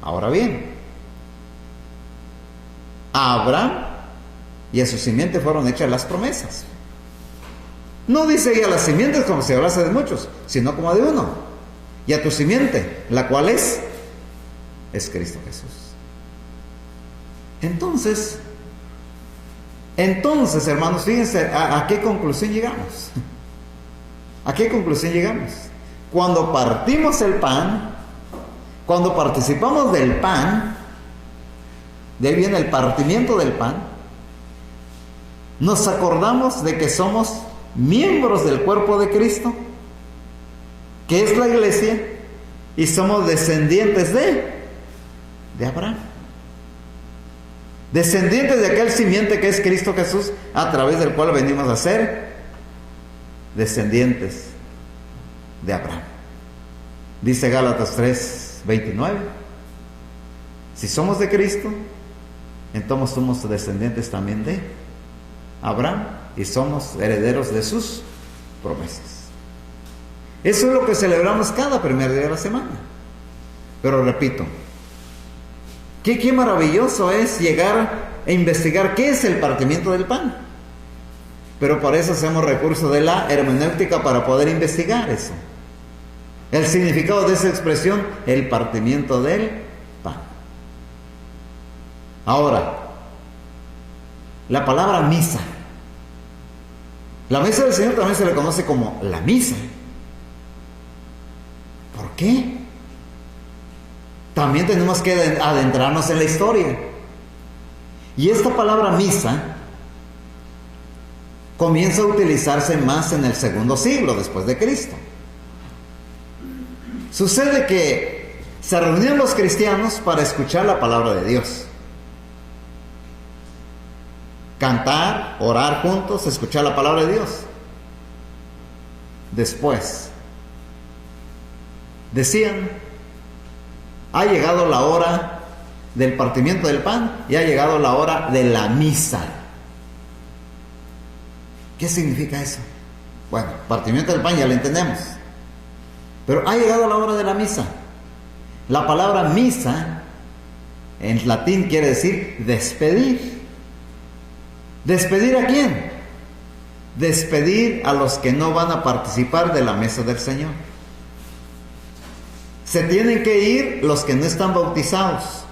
ahora bien, a Abraham y a su simiente fueron hechas las promesas. No dice y a las simientes como si hablase de muchos, sino como de uno. Y a tu simiente, la cual es Cristo Jesús. Entonces, hermanos, fíjense a qué conclusión llegamos. ¿A qué conclusión llegamos? Cuando partimos el pan, cuando participamos del pan, de ahí viene el partimiento del pan, nos acordamos de que somos miembros del cuerpo de Cristo, que es la iglesia, y somos descendientes de Abraham. Descendientes de aquel simiente que es Cristo Jesús, a través del cual venimos a ser descendientes de Abraham. Dice Gálatas 3:29, si somos de Cristo, entonces somos descendientes también de Abraham y somos herederos de sus promesas. Eso es lo que celebramos cada primer día de la semana. Pero repito, qué maravilloso es llegar a investigar qué es el partimiento del pan. Pero para eso hacemos recurso de la hermenéutica para poder investigar eso. El significado de esa expresión, el partimiento del pan. Ahora, la palabra misa. La mesa del Señor también se le conoce como la misa. ¿Por qué? También tenemos que adentrarnos en la historia. Y esta palabra misa comienza a utilizarse más en el segundo siglo después de Cristo. Sucede que se reunían los cristianos para escuchar la palabra de Dios. Cantar, orar juntos, escuchar la palabra de Dios. Después decían, ha llegado la hora del partimiento del pan y ha llegado la hora de la misa. ¿Qué significa eso? Bueno, partimiento del pan ya lo entendemos, pero ha llegado la hora de la misa. La palabra misa en latín quiere decir despedir. ¿Despedir a quién? Despedir a los que no van a participar de la mesa del Señor. Se tienen que ir los que no están bautizados.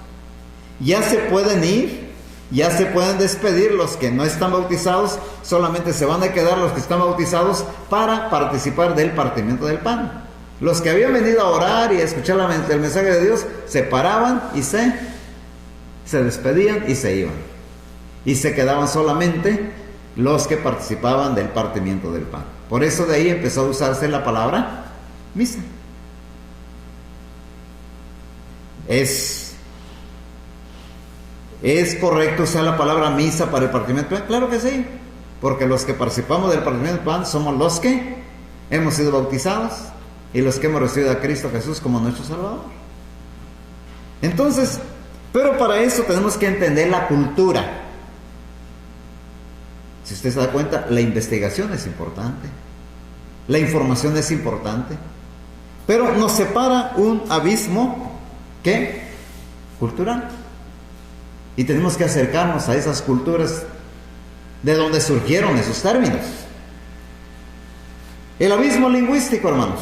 Ya se pueden ir, ya se pueden despedir los que no están bautizados, solamente se van a quedar los que están bautizados para participar del partimiento del pan. Los que habían venido a orar y a escuchar el mensaje de Dios, se paraban y se despedían y se iban. Y se quedaban solamente los que participaban del partimiento del pan. Por eso de ahí empezó a usarse la palabra misa. ¿Es correcto usar la palabra misa para el partimiento del pan? Claro que sí, porque los que participamos del partimiento del pan somos los que hemos sido bautizados y los que hemos recibido a Cristo Jesús como nuestro Salvador. Entonces, pero para eso tenemos que entender la cultura. Si usted se da cuenta, la investigación es importante, la información es importante, pero nos separa un abismo, ¿qué? Cultural. Y tenemos que acercarnos a esas culturas de donde surgieron esos términos. El abismo lingüístico, hermanos.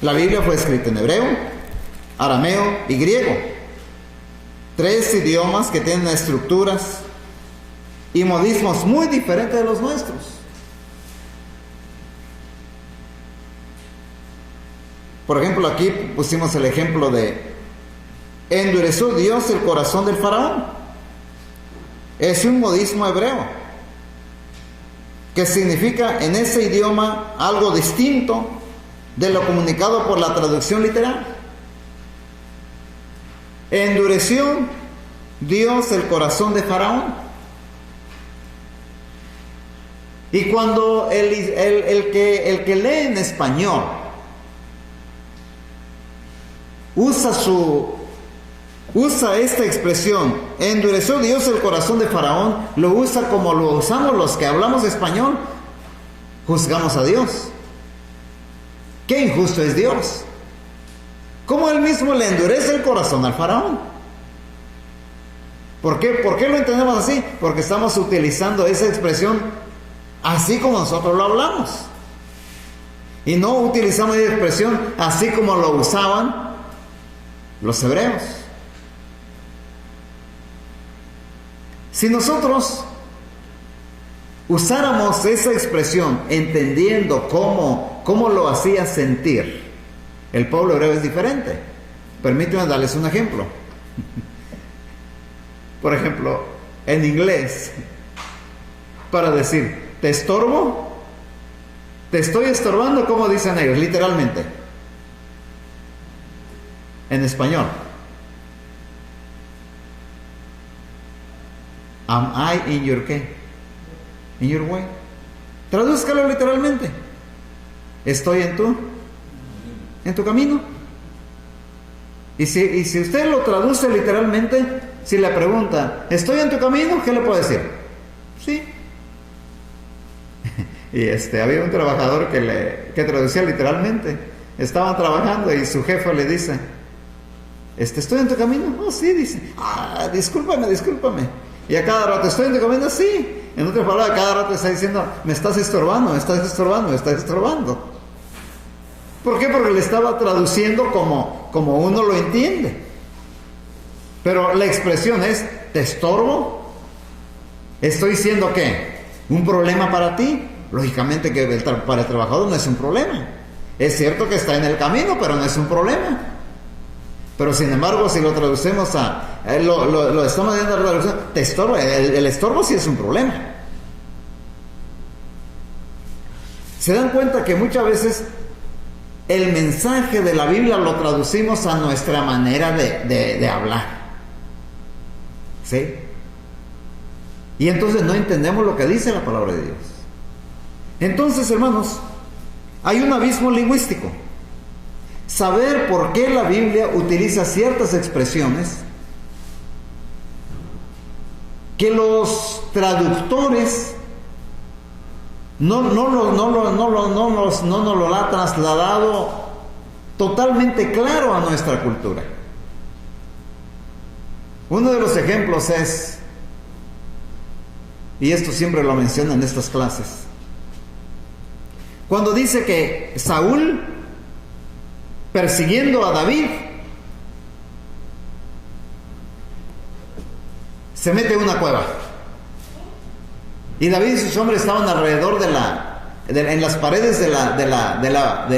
La Biblia fue escrita en hebreo, arameo y griego. 3 idiomas que tienen estructuras y modismos muy diferentes de los nuestros. Por ejemplo, aquí pusimos el ejemplo de: endureció Dios el corazón del faraón. Es un modismo hebreo que significa en ese idioma algo distinto de lo comunicado por la traducción literal. Endureció Dios el corazón de faraón. Y cuando el que lee en español usa esta expresión, endureció Dios el corazón de faraón, lo usa como lo usamos los que hablamos español, juzgamos a Dios. Qué injusto es Dios. ¿Cómo él mismo le endurece el corazón al faraón? ¿Por qué lo entendemos así? Porque estamos utilizando esa expresión así como nosotros lo hablamos. Y no utilizamos esa expresión así como lo usaban los hebreos. Si nosotros usáramos esa expresión entendiendo cómo lo hacía sentir el pueblo hebreo, es diferente. Permítanme darles un ejemplo. Por ejemplo, en inglés, para decir ¿te estorbo? ¿Te estoy estorbando? ¿Cómo dicen ellos? Literalmente. En español, am I in your qué? In your way. Tradúzcalo literalmente. Estoy en tu camino. Y si usted lo traduce literalmente, si le pregunta, ¿estoy en tu camino? ¿Qué le puede decir? Sí. Y había un trabajador que traducía literalmente. Estaban trabajando y su jefe le dice, ¿estoy en tu camino? Oh, sí, dice. Discúlpame. Y a cada rato, ¿estoy en tu camino? Sí. En otras palabras, a cada rato está diciendo, me estás estorbando. ¿Por qué? Porque le estaba traduciendo como uno lo entiende. Pero la expresión es, ¿te estorbo? ¿Estoy siendo qué? ¿Un problema para ti? Lógicamente que para el trabajador no es un problema. Es cierto que está en el camino, pero no es un problema. Pero sin embargo, si lo traducimos lo estamos viendo la traducción, te estorbo. El estorbo sí es un problema. Se dan cuenta que muchas veces el mensaje de la Biblia lo traducimos a nuestra manera de hablar. ¿Sí? Y entonces no entendemos lo que dice la palabra de Dios. Entonces, hermanos, hay un abismo lingüístico. Saber por qué la Biblia utiliza ciertas expresiones que los traductores no nos lo ha trasladado totalmente claro a nuestra cultura. Uno de los ejemplos es, y esto siempre lo mencionan en estas clases, cuando dice que Saúl, persiguiendo a David, se mete en una cueva. Y David y sus hombres estaban alrededor en las paredes de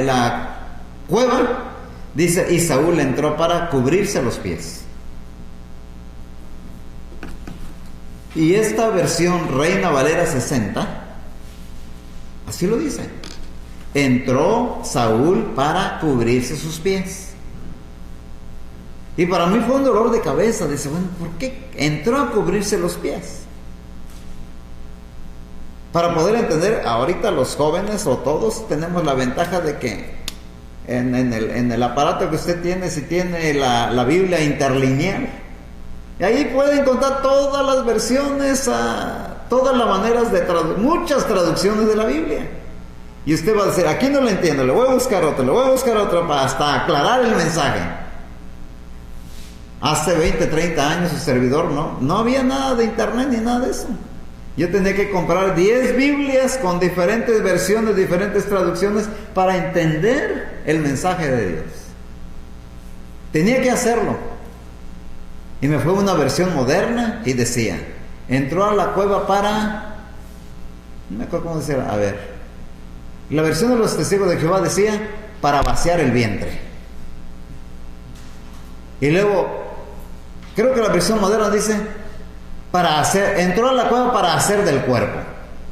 la cueva. Dice, y Saúl entró para cubrirse los pies. Y esta versión Reina Valera 60, así lo dice. Entró Saúl para cubrirse sus pies. Y para mí fue un dolor de cabeza. Dice, bueno, ¿por qué entró a cubrirse los pies? Para poder entender, ahorita los jóvenes o todos tenemos la ventaja de que en el aparato que usted tiene, si tiene la Biblia interlineal. Y ahí puede encontrar todas las versiones, todas las maneras de muchas traducciones de la Biblia. Y usted va a decir, aquí no lo entiendo, le voy a buscar otro hasta aclarar el mensaje. Hace 20, 30 años su servidor no había nada de internet ni nada de eso. Yo tenía que comprar 10 Biblias con diferentes versiones, diferentes traducciones para entender el mensaje de Dios. Tenía que hacerlo. Y me fue una versión moderna y decía, entró a la cueva para... No me acuerdo cómo decía, a ver. La versión de los testigos de Jehová decía, para vaciar el vientre. Y luego, creo que la versión moderna dice, entró a la cueva para hacer del cuerpo.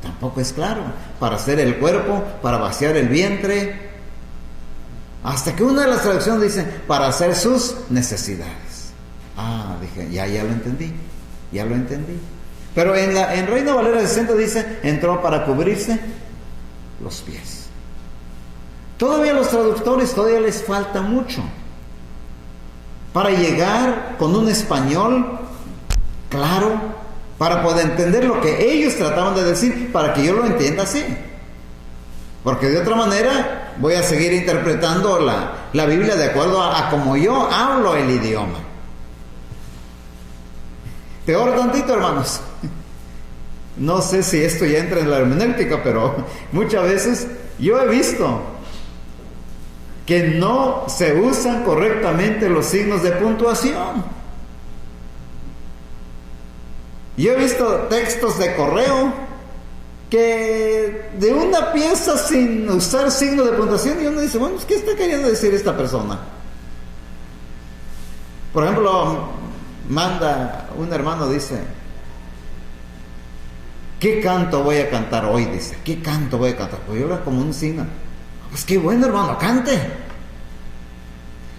Tampoco es claro. Para hacer el cuerpo, para vaciar el vientre. Hasta que una de las traducciones dice, para hacer sus necesidades. Dije, ya lo entendí. Pero en Reina Valera 60 dice, entró para cubrirse los pies. Todavía los traductores, todavía les falta mucho para llegar con un español claro, para poder entender lo que ellos trataban de decir, para que yo lo entienda así. Porque de otra manera voy a seguir interpretando la Biblia de acuerdo a como yo hablo el idioma. Peor tantito, hermanos. No sé si esto ya entra en la hermenéutica, pero muchas veces yo he visto que no se usan correctamente los signos de puntuación. Yo he visto textos de correo que de una pieza sin usar signo de puntuación y uno dice, bueno, ¿qué está queriendo decir esta persona? Por ejemplo, manda un hermano, dice, ¿qué canto voy a cantar hoy? Dice, ¿qué canto voy a cantar? Pues yo era como un signo. Pues qué bueno, hermano, cante.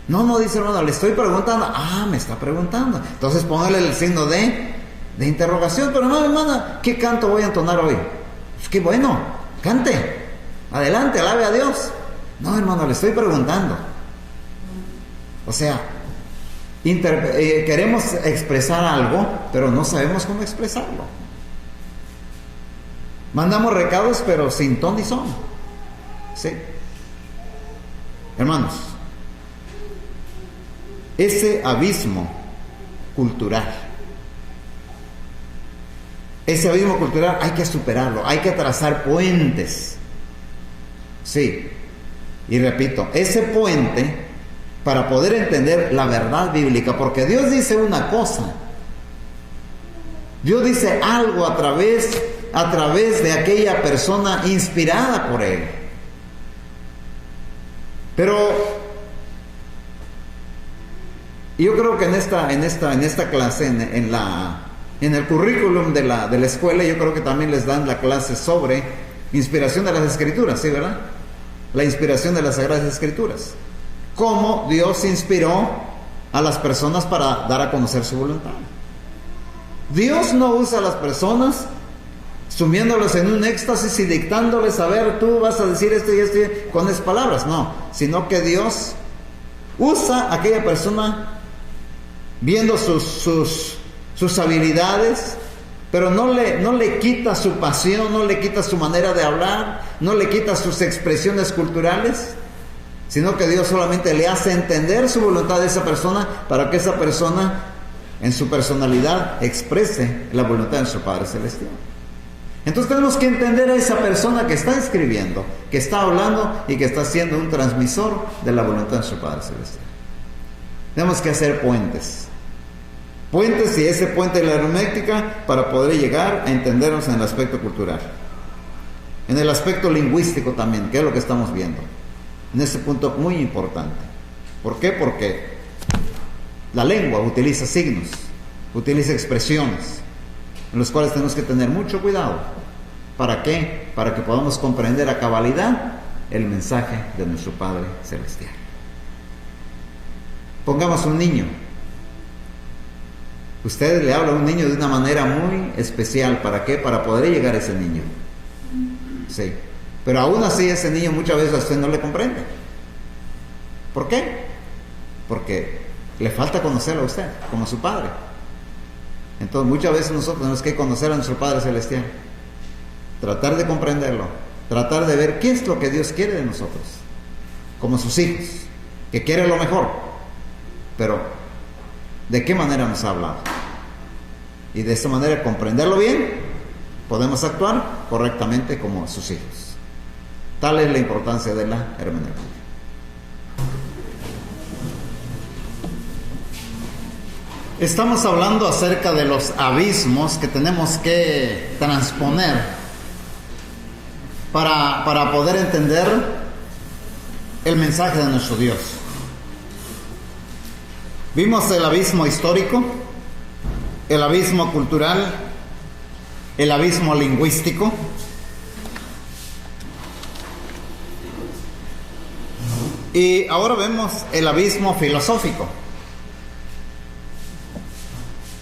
No, dice, hermano, le estoy preguntando. Me está preguntando. Entonces póngale el signo de interrogación. Pero no, hermana, ¿qué canto voy a entonar hoy? Pues qué bueno, cante. Adelante, alabe a Dios. No, hermano, le estoy preguntando. O sea, queremos expresar algo, pero no sabemos cómo expresarlo. Mandamos recados, pero sin ton ni son. ¿Sí? Hermanos, ese abismo cultural hay que superarlo, hay que trazar puentes. Sí, y repito, ese puente para poder entender la verdad bíblica, porque Dios dice una cosa, Dios dice algo a través de aquella persona inspirada por Él. Pero yo creo que en esta clase, en el currículum de la escuela, yo creo que también les dan la clase sobre inspiración de las Escrituras, ¿sí, verdad? La inspiración de las Sagradas Escrituras. Cómo Dios inspiró a las personas para dar a conocer su voluntad. Dios no usa a las personas sumiéndolos en un éxtasis y dictándoles, a ver, tú vas a decir esto y esto con esas palabras. No, sino que Dios usa a aquella persona viendo sus habilidades, pero no le quita su pasión, no le quita su manera de hablar, no le quita sus expresiones culturales, sino que Dios solamente le hace entender su voluntad a esa persona para que esa persona en su personalidad exprese la voluntad de su Padre Celestial. Entonces tenemos que entender a esa persona que está escribiendo, que está hablando y que está siendo un transmisor de la voluntad de su Padre Celestial. Tenemos que hacer puentes y ese puente de la hermenéutica para poder llegar a entendernos en el aspecto cultural, en el aspecto lingüístico también, que es lo que estamos viendo, en este punto muy importante. ¿Por qué? Porque la lengua utiliza signos, utiliza expresiones, en los cuales tenemos que tener mucho cuidado. ¿Para qué? Para que podamos comprender a cabalidad el mensaje de nuestro Padre Celestial. Pongamos un niño. Usted le habla a un niño de una manera muy especial. ¿Para qué? Para poder llegar a ese niño. Sí. Pero aún así ese niño muchas veces a usted no le comprende. ¿Por qué? Porque le falta conocerlo a usted, como su Padre. Entonces muchas veces nosotros tenemos que conocer a nuestro Padre Celestial, tratar de comprenderlo, tratar de ver qué es lo que Dios quiere de nosotros, como sus hijos, que quiere lo mejor, pero ¿de qué manera nos ha hablado? Y de esta manera, comprenderlo bien, podemos actuar correctamente como sus hijos. Tal es la importancia de la hermenéutica. Estamos hablando acerca de los abismos que tenemos que transponer para poder entender el mensaje de nuestro Dios. Vimos el abismo histórico, el abismo cultural, el abismo lingüístico. Y ahora vemos el abismo filosófico.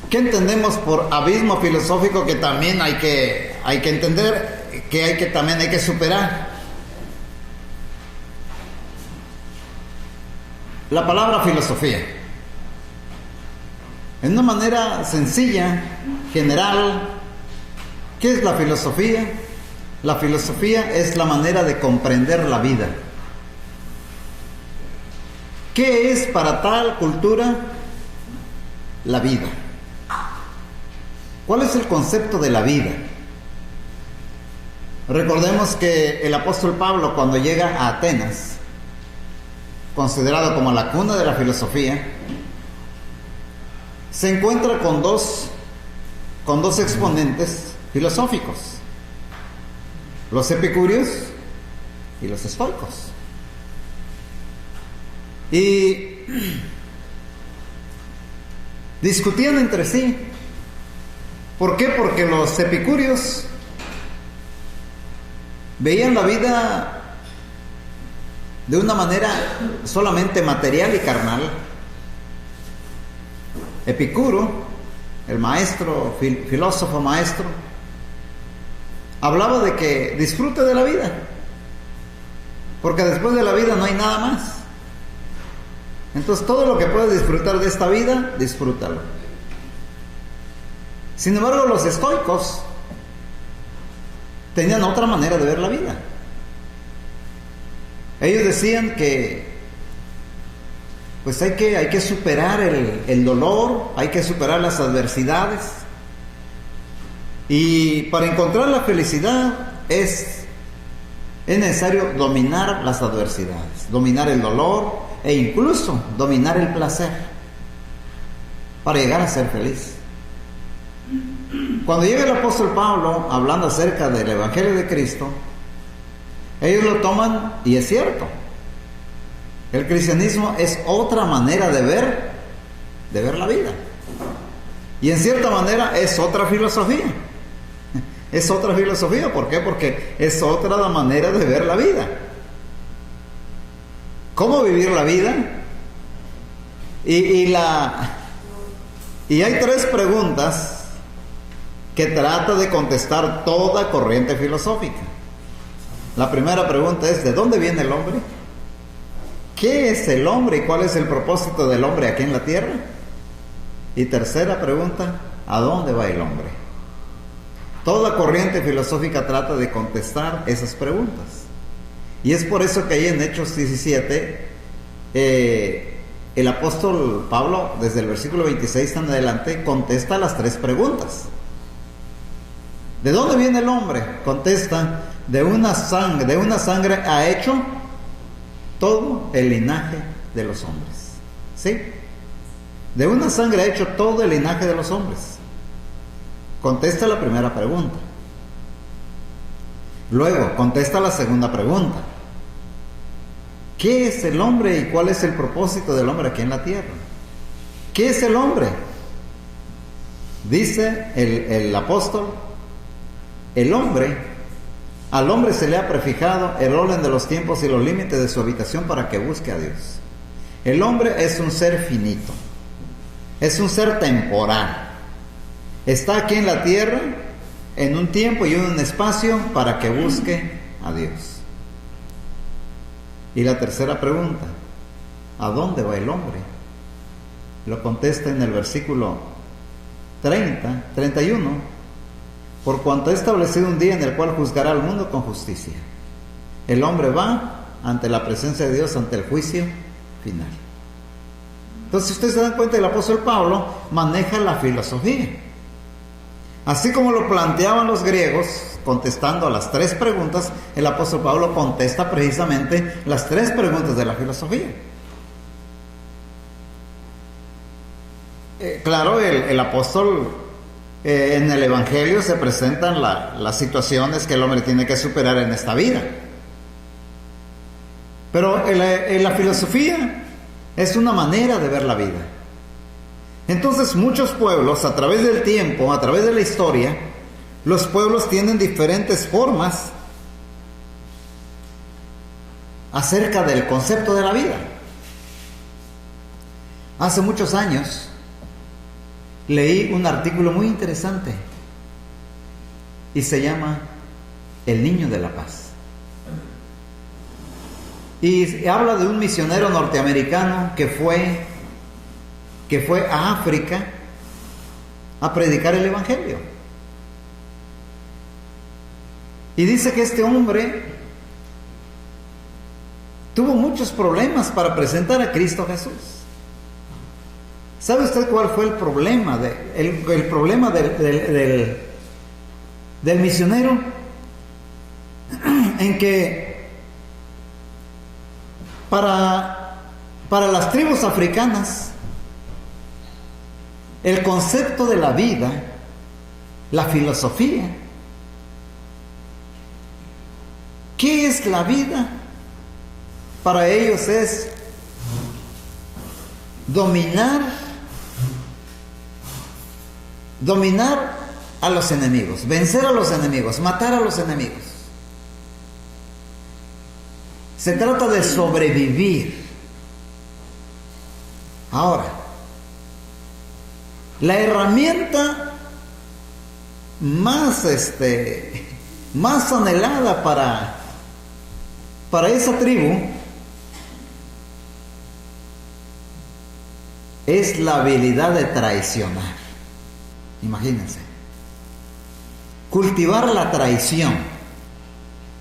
¿Qué entendemos por abismo filosófico? Que también hay que entender que también hay que superar. La palabra filosofía, en una manera sencilla, general, ¿qué es la filosofía? La filosofía es la manera de comprender la vida. ¿Qué es para tal cultura la vida? ¿Cuál es el concepto de la vida? Recordemos que el apóstol Pablo, cuando llega a Atenas, considerado como la cuna de la filosofía, se encuentra con dos exponentes filosóficos, los epicúreos y los estoicos. Y discutían entre sí. ¿Por qué? Porque los epicúreos veían la vida de una manera solamente material y carnal. Epicuro, el maestro, filósofo maestro, hablaba de que disfrute de la vida, porque después de la vida no hay nada más. Entonces todo lo que puedas disfrutar de esta vida, disfrútalo. Sin embargo, los estoicos tenían otra manera de ver la vida. Ellos decían que pues hay que superar el dolor, hay que superar las adversidades, y para encontrar la felicidad es necesario dominar las adversidades, dominar el dolor e incluso dominar el placer para llegar a ser feliz. Cuando llega el apóstol Pablo hablando acerca del Evangelio de Cristo, ellos lo toman, y es cierto, el cristianismo es otra manera de ver la vida, y en cierta manera es otra filosofía. Es otra filosofía. ¿Por qué? Porque es otra manera de ver la vida. ¿Cómo vivir la vida? Y hay tres preguntas que trata de contestar toda corriente filosófica. La primera pregunta es: ¿de dónde viene el hombre? ¿Qué es el hombre y cuál es el propósito del hombre aquí en la tierra? Y tercera pregunta: ¿a dónde va el hombre? Toda corriente filosófica trata de contestar esas preguntas. Y es por eso que ahí en Hechos 17, el apóstol Pablo, desde el versículo 26 en adelante, contesta las tres preguntas. ¿De dónde viene el hombre? Contesta: de una sangre ha hecho todo el linaje de los hombres. ¿Sí? De una sangre ha hecho todo el linaje de los hombres. Contesta la primera pregunta. Luego contesta la segunda pregunta: ¿qué es el hombre y cuál es el propósito del hombre aquí en la tierra? ¿Qué es el hombre? Dice el apóstol: al hombre se le ha prefijado el orden de los tiempos y los límites de su habitación para que busque a Dios. El hombre es un ser finito, es un ser temporal. Está aquí en la tierra en un tiempo y en un espacio para que busque a Dios. Y la tercera pregunta: ¿a dónde va el hombre? Lo contesta en el versículo 31. Por cuanto ha establecido un día en el cual juzgará al mundo con justicia. El hombre va ante la presencia de Dios, ante el juicio final. Entonces, si ustedes se dan cuenta, el apóstol Pablo maneja la filosofía. Así como lo planteaban los griegos, contestando a las 3 preguntas, el apóstol Pablo contesta precisamente las 3 preguntas de la filosofía. Claro, el apóstol en el Evangelio se presentan las situaciones que el hombre tiene que superar en esta vida. Pero en la filosofía es una manera de ver la vida. Entonces muchos pueblos, a través del tiempo, a través de la historia, los pueblos tienen diferentes formas acerca del concepto de la vida. Hace muchos años leí un artículo muy interesante y se llama El Niño de la Paz. Y habla de un misionero norteamericano que fue a África a predicar el Evangelio. Y dice que este hombre tuvo muchos problemas para presentar a Cristo Jesús. ¿Sabe usted cuál fue el problema? El problema del misionero, en que para las tribus africanas, el concepto de la vida, la filosofía, ¿qué es la vida? Para ellos es dominar a los enemigos, vencer a los enemigos, matar a los enemigos. Se trata de sobrevivir. Ahora, la herramienta más anhelada para esa tribu es la habilidad de traicionar. Imagínense, cultivar la traición,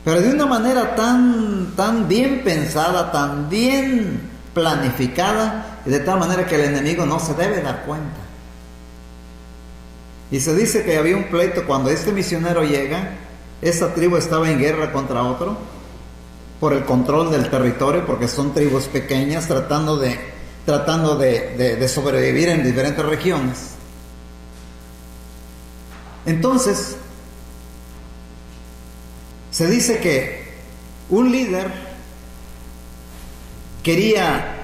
pero de una manera tan bien pensada, tan bien planificada, y de tal manera que el enemigo no se debe dar cuenta. Y se dice que había un pleito cuando este misionero llega. Esa tribu estaba en guerra contra otro por el control del territorio, porque son tribus pequeñas tratando de sobrevivir en diferentes regiones. Entonces, se dice que un líder quería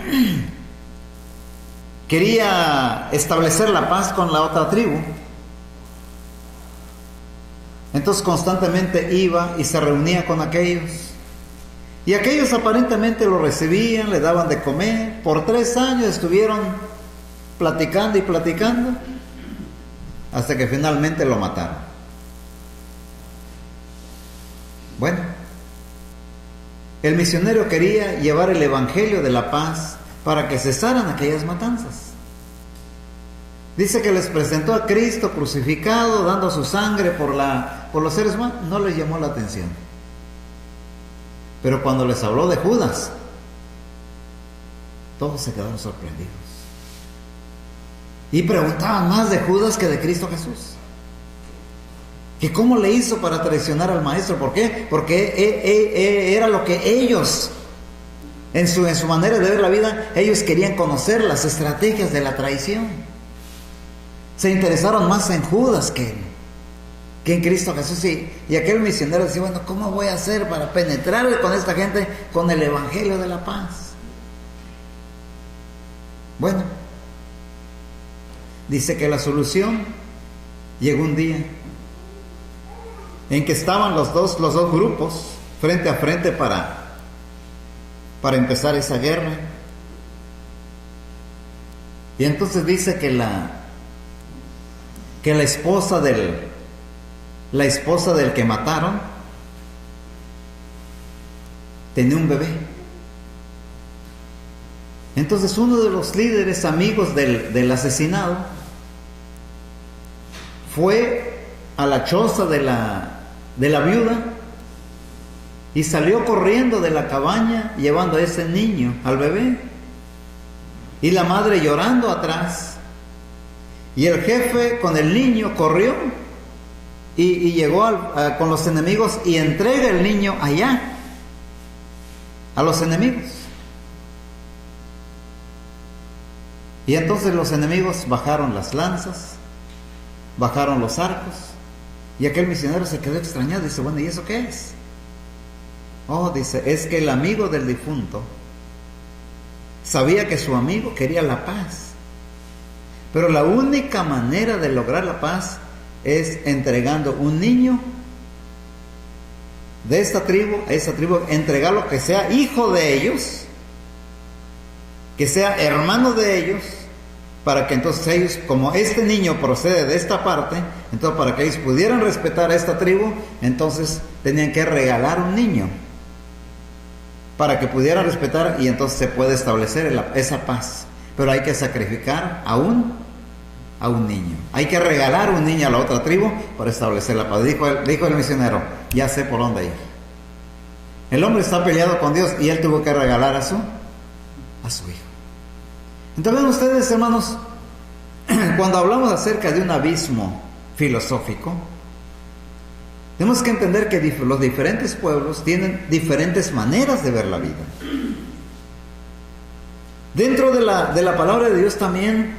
establecer la paz con la otra tribu. Entonces constantemente iba y se reunía con aquellos. Y aquellos aparentemente lo recibían, le daban de comer. Por 3 años estuvieron platicando y platicando, hasta que finalmente lo mataron. Bueno, el misionero quería llevar el evangelio de la paz para que cesaran aquellas matanzas. Dice que les presentó a Cristo crucificado, dando su sangre por los seres humanos. No les llamó la atención. Pero cuando les habló de Judas, todos se quedaron sorprendidos. Y preguntaban más de Judas que de Cristo Jesús. Que cómo le hizo para traicionar al maestro. ¿Por qué? Porque era lo que ellos, en su manera de ver la vida, ellos querían conocer las estrategias de la traición. Se interesaron más en Judas que en Cristo Jesús. Y aquel misionero decía, bueno, ¿cómo voy a hacer para penetrar con esta gente con el evangelio de la paz? Bueno, dice que la solución llegó un día en que estaban los dos grupos frente a frente para empezar esa guerra. Y entonces dice que la esposa del que mataron tenía un bebé. Entonces uno de los líderes amigos del asesinado fue a la choza de la viuda y salió corriendo de la cabaña llevando a ese niño, al bebé, y la madre llorando atrás. Y el jefe con el niño corrió y llegó con los enemigos y entrega el niño allá, a los enemigos. Y entonces los enemigos bajaron las lanzas, bajaron los arcos, y aquel misionero se quedó extrañado. Dice, bueno, ¿y eso qué es? Oh, dice, es que el amigo del difunto sabía que su amigo quería la paz, pero la única manera de lograr la paz es entregando un niño de esta tribu, a esa tribu, entregarlo, que sea hijo de ellos, que sea hermano de ellos, para que entonces ellos, como este niño procede de esta parte, entonces para que ellos pudieran respetar a esta tribu, entonces tenían que regalar un niño para que pudieran respetar, y entonces se puede establecer esa paz. Pero hay que sacrificar a un niño, hay que regalar un niño a la otra tribu para establecer la paz. Dijo el misionero, ya sé por dónde ir. El hombre está peleado con Dios y él tuvo que regalar a su hijo. Entonces ven ustedes, hermanos, cuando hablamos acerca de un abismo filosófico, tenemos que entender que los diferentes pueblos tienen diferentes maneras de ver la vida. Dentro de la palabra de Dios también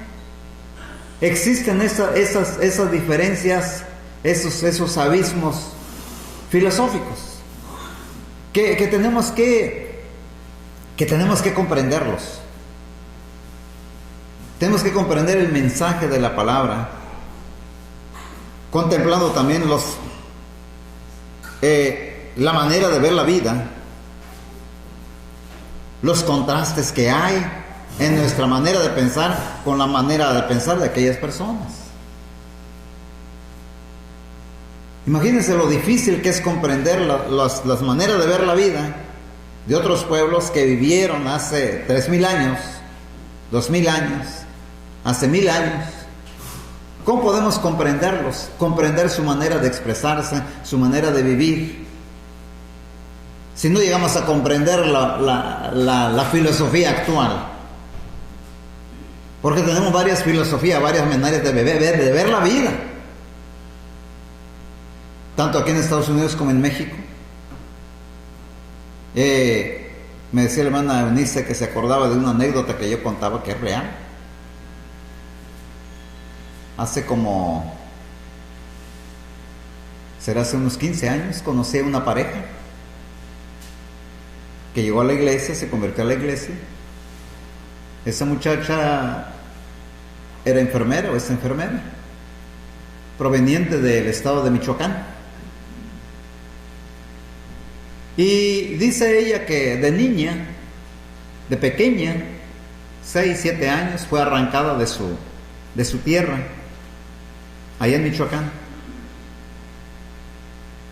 existen esas diferencias, esos abismos filosóficos que tenemos que comprenderlos. Tenemos que comprender el mensaje de la palabra, contemplando también la manera de ver la vida, los contrastes que hay en nuestra manera de pensar con la manera de pensar de aquellas personas. Imagínense lo difícil que es comprender las maneras de ver la vida de otros pueblos que vivieron hace 3000 años, 2000 años, hace 1000 años. ¿Cómo podemos comprenderlos? Comprender su manera de expresarse, su manera de vivir, si no llegamos a comprender la filosofía actual. Porque tenemos varias filosofías, varias maneras de ver la vida, tanto aquí en Estados Unidos como en México. Me decía la hermana Eunice que se acordaba de una anécdota que yo contaba, que es real. Hace hace unos 15 años, conocí a una pareja que llegó a la iglesia, se convirtió a la iglesia. Esa muchacha era enfermera, o es enfermera, proveniente del estado de Michoacán. Y dice ella que de niña, de pequeña, 6, 7 años, fue arrancada de su tierra, allá en Michoacán.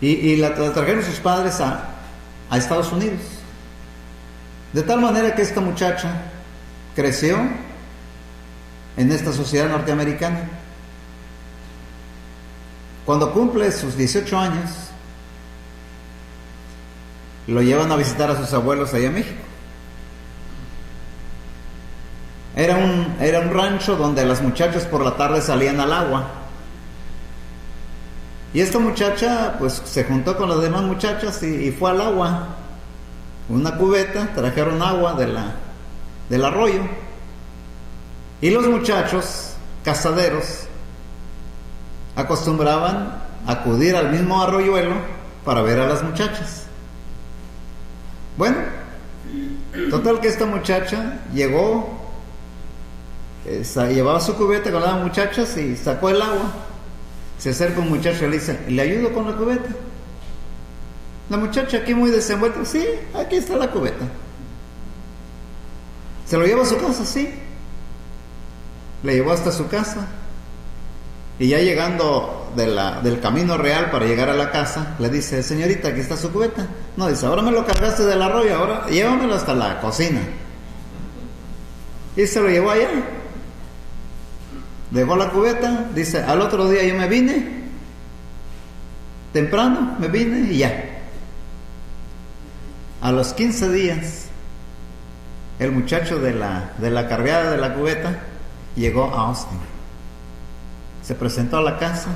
Y la trajeron sus padres a Estados Unidos. De tal manera que esta muchacha creció en esta sociedad norteamericana. Cuando cumple sus 18 años, lo llevan a visitar a sus abuelos allá en México. Era un rancho donde las muchachas por la tarde salían al agua. Y esta muchacha pues se juntó con las demás muchachas y fue al agua. Una cubeta, trajeron agua del arroyo. Y los muchachos casaderos acostumbraban a acudir al mismo arroyuelo para ver a las muchachas. Bueno, total que esta muchacha llegó, llevaba su cubeta con las muchachas y sacó el agua. Se acerca un muchacho y le dice, ¿le ayudo con la cubeta? La muchacha aquí muy desenvuelta, sí, aquí está la cubeta. ¿Se lo lleva a su casa? Sí. Le llevó hasta su casa. Y ya llegando del camino real para llegar a la casa, le dice, señorita, aquí está su cubeta. No, dice, ahora me lo cargaste del arroyo, ahora llévamelo hasta la cocina. Y se lo llevó allá. Dejó la cubeta. Dice, al otro día yo me vine. Temprano me vine y ya. A los 15 días, el muchacho de la cargada de la cubeta llegó a Austin. Se presentó a la casa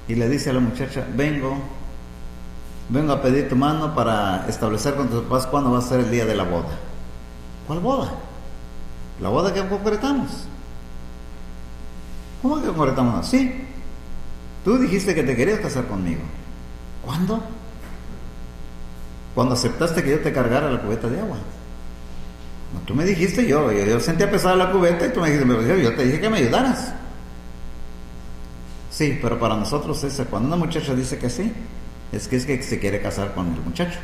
y le dice a la muchacha, vengo a pedir tu mano para establecer con tus papás cuándo va a ser el día de la boda. ¿Cuál boda? La boda que concretamos. ¿Cómo que concretamos? Sí. Tú dijiste que te querías casar conmigo. ¿Cuándo? Cuando aceptaste que yo te cargara la cubeta de agua. No, tú me dijiste, yo sentía pesada la cubeta y tú me dijiste, yo te dije que me ayudaras. Sí, pero para nosotros cuando una muchacha dice que sí, es que se quiere casar con el muchacho.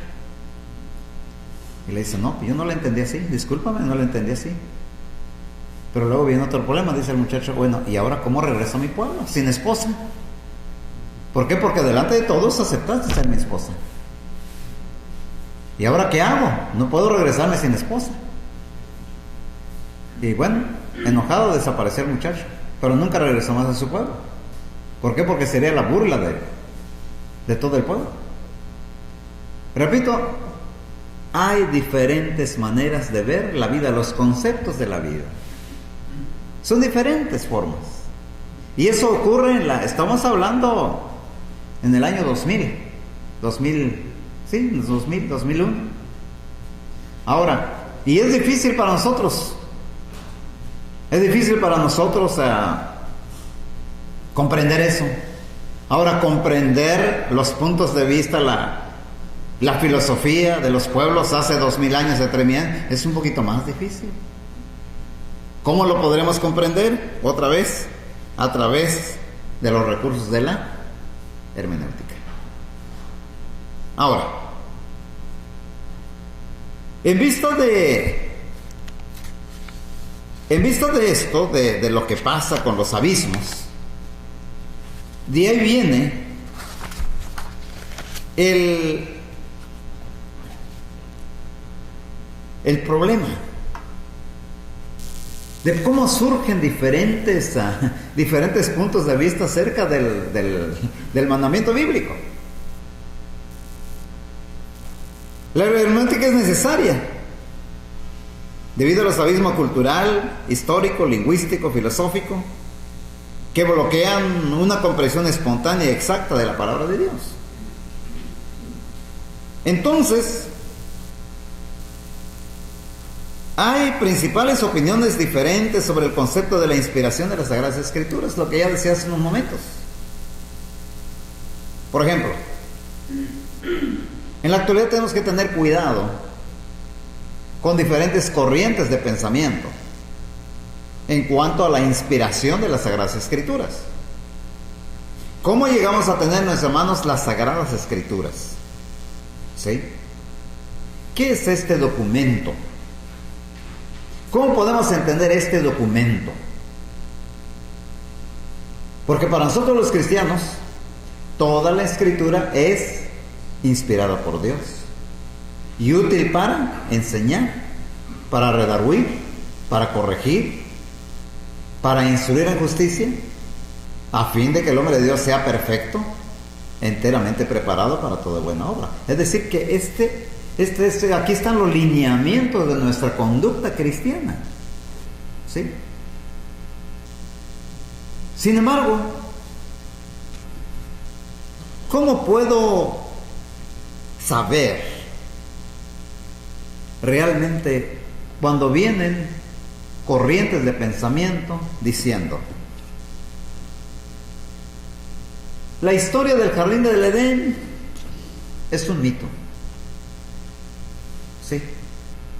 Y le dice, no, yo no la entendí así, discúlpame, no la entendí así. Pero luego viene otro problema, dice el muchacho, bueno, ¿y ahora cómo regreso a mi pueblo? Sin esposa. ¿Por qué? Porque delante de todos aceptaste ser mi esposa. ¿Y ahora qué hago? No puedo regresarme sin esposa. Y bueno, enojado desapareció el muchacho, pero nunca regresó más a su pueblo. ¿Por qué? Porque sería la burla de todo el pueblo. Repito, hay diferentes maneras de ver la vida, los conceptos de la vida. Son diferentes formas. Y eso ocurre estamos hablando en el año 2001. Ahora, y es difícil para nosotros. Es difícil para nosotros comprender eso. Ahora, comprender los puntos de vista, la filosofía de los pueblos hace 2000 años, de 3000 años, es un poquito más difícil. ¿Cómo lo podremos comprender? Otra vez, a través de los recursos de la hermenéutica. Ahora, en vista de esto, de lo que pasa con los abismos, de ahí viene el problema de cómo surgen diferentes puntos de vista acerca del mandamiento bíblico. La hermenéutica es necesaria debido a los abismos cultural, histórico, lingüístico, filosófico, que bloquean una comprensión espontánea y exacta de la palabra de Dios. Entonces, hay principales opiniones diferentes sobre el concepto de la inspiración de las Sagradas Escrituras, lo que ya decía hace unos momentos. Por ejemplo, en la actualidad tenemos que tener cuidado con diferentes corrientes de pensamiento en cuanto a la inspiración de las Sagradas Escrituras. ¿Cómo llegamos a tener en nuestras manos las Sagradas Escrituras? ¿Sí? ¿Qué es este documento? ¿Cómo podemos entender este documento? Porque para nosotros los cristianos, toda la Escritura es inspirada por Dios y útil para enseñar, para redarguir, para corregir, para instruir en justicia, a fin de que el hombre de Dios sea perfecto, enteramente preparado para toda buena obra. Es decir, que aquí están los lineamientos de nuestra conducta cristiana. ¿Sí? Sin embargo, ¿cómo puedo saber realmente cuando vienen corrientes de pensamiento diciendo: la historia del jardín del Edén es un mito? Sí,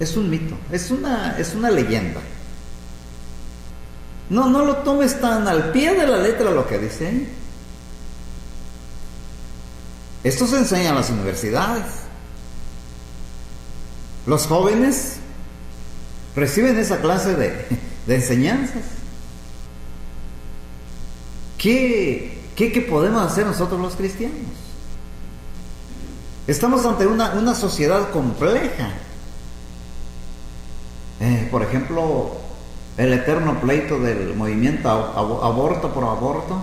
es un mito, es una leyenda. No lo tomes tan al pie de la letra lo que dice ahí. Esto se enseña en las universidades. Los jóvenes reciben esa clase de enseñanzas. ¿Qué podemos hacer nosotros los cristianos? Estamos ante una sociedad compleja. Por ejemplo, el eterno pleito del movimiento aborto por aborto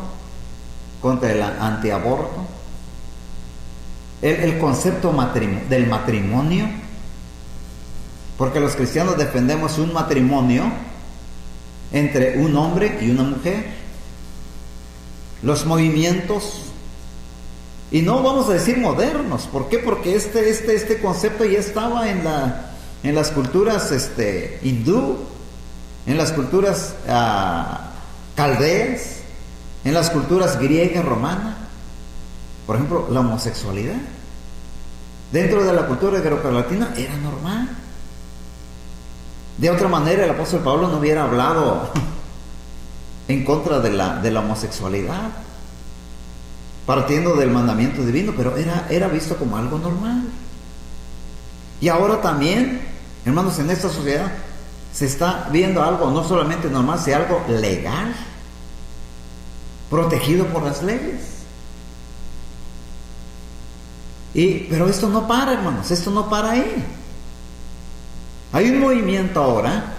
contra el antiaborto, el concepto del matrimonio, porque los cristianos defendemos un matrimonio entre un hombre y una mujer. Los movimientos, y no vamos a decir modernos, ¿por qué? Porque este concepto ya estaba en las culturas hindú, en las culturas caldeas, en las culturas griega y romana. Por ejemplo, la homosexualidad dentro de la cultura greco-latina era normal. De otra manera, el apóstol Pablo no hubiera hablado en contra de la homosexualidad, partiendo del mandamiento divino, pero era visto como algo normal. Y ahora también, hermanos, en esta sociedad se está viendo algo no solamente normal, sino algo legal, protegido por las leyes. Pero esto no para, hermanos, esto no para ahí. Hay un movimiento ahora,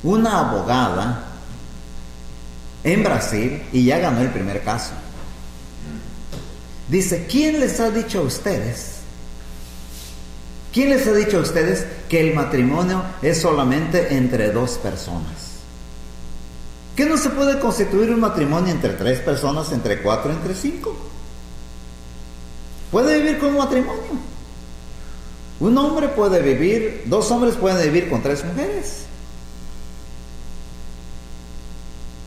una abogada en Brasil, y ya ganó el primer caso. Dice, ¿quién les ha dicho a ustedes que el matrimonio es solamente entre dos personas? ¿Que no se puede constituir un matrimonio entre 3 personas, entre 4, entre 5? Puede vivir con un matrimonio. Un hombre puede vivir, 2 hombres pueden vivir con 3 mujeres.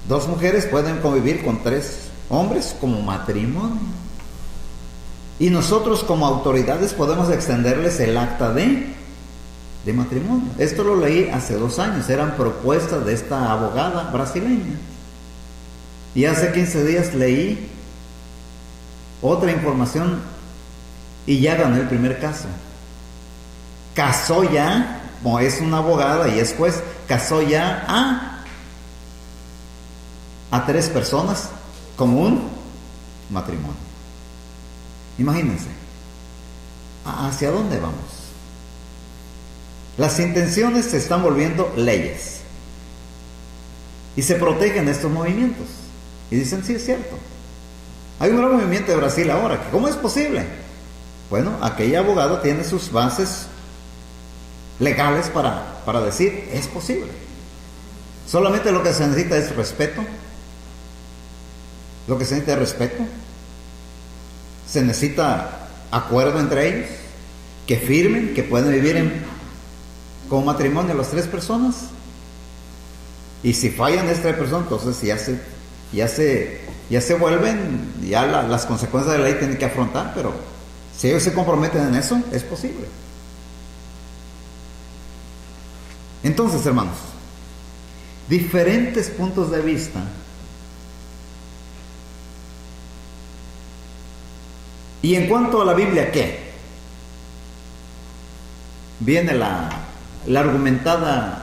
2 mujeres pueden convivir con 3 hombres como matrimonio. Y nosotros como autoridades podemos extenderles el acta de matrimonio. Esto lo leí hace 2 años, eran propuestas de esta abogada brasileña. Y hace 15 días leí otra información y ya ganó el primer caso. Casó ya, como es una abogada y es juez, casó ya a 3 personas como un matrimonio. Imagínense, ¿hacia dónde vamos? Las intenciones se están volviendo leyes y se protegen estos movimientos. Y dicen, sí, es cierto. Hay un gran movimiento de Brasil ahora. ¿Cómo es posible? Bueno, aquella abogada tiene sus bases legales para decir, es posible. Solamente lo que se necesita es respeto. Lo que se necesita es respeto. Se necesita acuerdo entre ellos, que firmen, que pueden vivir como matrimonio las 3 personas. Y si fallan estas 3 personas, entonces ya se vuelven, ya las consecuencias de la ley tienen que afrontar, pero si ellos se comprometen en eso, es posible. Entonces, hermanos, diferentes puntos de vista y en cuanto a la Biblia, ¿qué? Viene el argumentado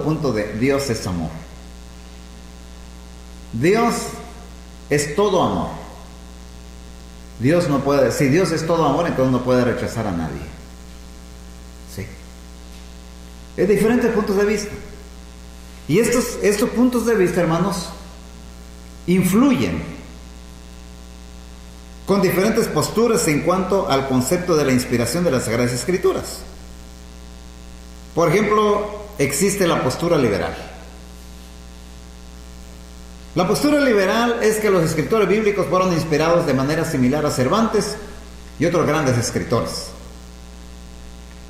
punto de Dios es amor. Dios es todo amor. Si Dios es todo amor, entonces no puede rechazar a nadie. Sí. Es diferentes puntos de vista. Y estos puntos de vista, hermanos, influyen con diferentes posturas en cuanto al concepto de la inspiración de las Sagradas Escrituras. Por ejemplo, existe la postura liberal. La postura liberal es que los escritores bíblicos fueron inspirados de manera similar a Cervantes y otros grandes escritores.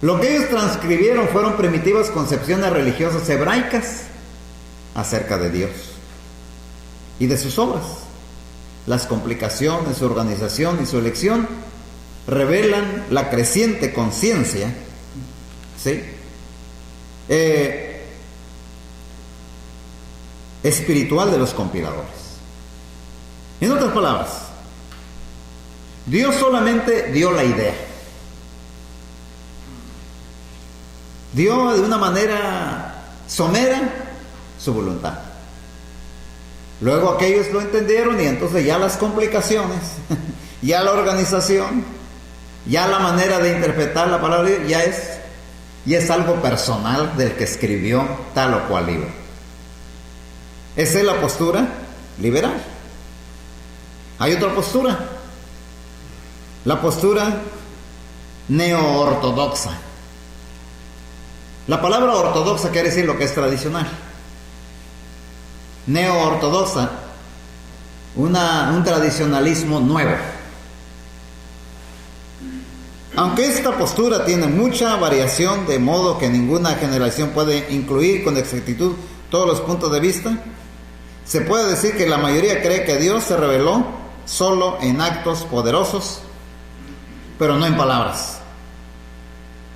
Lo que ellos transcribieron fueron primitivas concepciones religiosas hebraicas acerca de Dios y de sus obras. Las complicaciones, su organización y su elección revelan la creciente conciencia, ¿sí?, espiritual de los compiladores. En otras palabras, Dios solamente dio la idea, dio de una manera somera su voluntad. Luego aquellos lo entendieron y entonces ya las complicaciones, ya la organización, Ya la manera de interpretar la palabra de Dios ya es algo personal del que escribió tal o cual libro. Esa es la postura liberal. Hay otra postura, la postura neo-ortodoxa. La palabra ortodoxa quiere decir lo que es tradicional. Neo-ortodoxa, un tradicionalismo nuevo. Aunque esta postura tiene mucha variación, de modo que ninguna generación puede incluir con exactitud todos los puntos de vista, se puede decir que la mayoría cree que Dios se reveló solo en actos poderosos, pero no en palabras.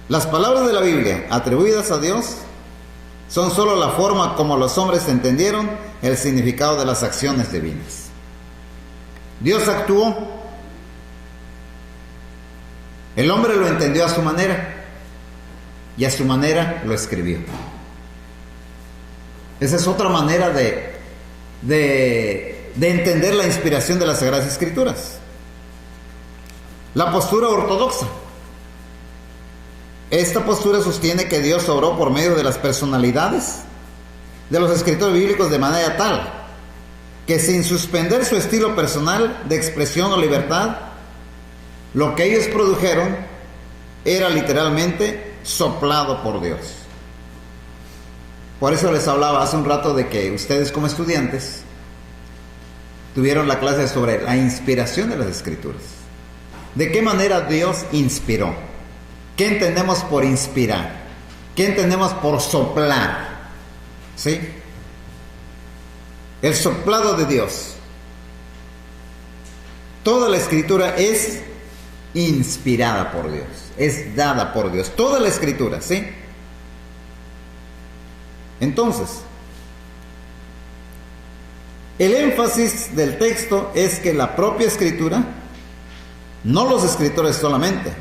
Las palabras de la Biblia atribuidas a Dios son solo la forma como los hombres entendieron el significado de las acciones divinas. Dios actuó, el hombre lo entendió a su manera y a su manera lo escribió. Esa es otra manera de entender la inspiración de las Sagradas Escrituras. La postura ortodoxa. Esta postura sostiene que Dios obró por medio de las personalidades de los escritores bíblicos de manera tal que, sin suspender su estilo personal de expresión o libertad, lo que ellos produjeron era literalmente soplado por Dios. Por eso les hablaba hace un rato de que ustedes como estudiantes tuvieron la clase sobre la inspiración de las Escrituras. ¿De qué manera Dios inspiró? ¿Qué entendemos por inspirar? ¿Qué entendemos por soplar? ¿Sí? El soplado de Dios. Toda la Escritura es inspirada por Dios, es dada por Dios. Toda la Escritura, ¿sí? Entonces, el énfasis del texto es que la propia Escritura, no los escritores solamente,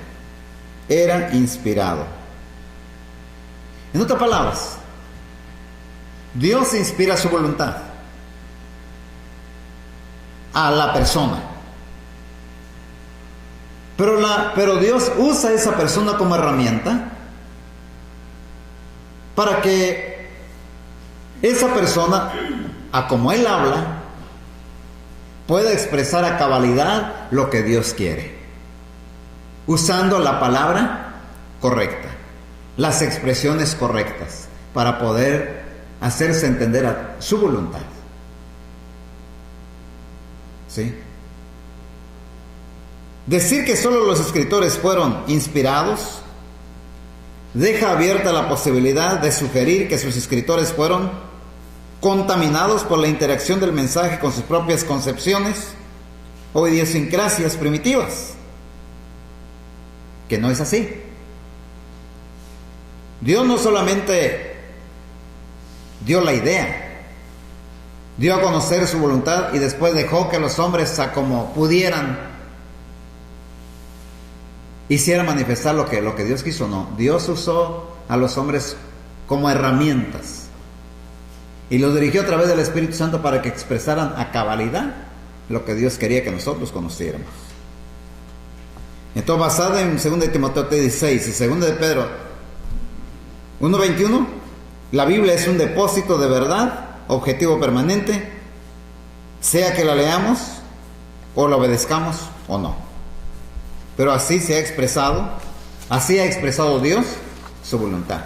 era inspirado. En otras palabras, Dios inspira su voluntad a la persona, pero Dios usa a esa persona como herramienta para que esa persona, a como Él habla, pueda expresar a cabalidad lo que Dios quiere, usando la palabra correcta, las expresiones correctas, para poder hacerse entender a su voluntad. ¿Sí? Decir que solo los escritores fueron inspirados deja abierta la posibilidad de sugerir que sus escritores fueron contaminados por la interacción del mensaje con sus propias concepciones o idiosincrasias primitivas, que no es así. Dios no solamente dio la idea, dio a conocer su voluntad y después dejó que los hombres, a como pudieran, hicieran manifestar lo que Dios quiso. No, Dios usó a los hombres como herramientas y los dirigió a través del Espíritu Santo para que expresaran a cabalidad lo que Dios quería que nosotros conociéramos. Entonces, basado en 2 Timoteo 16 y 2 de Pedro 1:21, la Biblia es un depósito de verdad, objetivo permanente, sea que la leamos o la obedezcamos o no. Pero así ha expresado Dios su voluntad.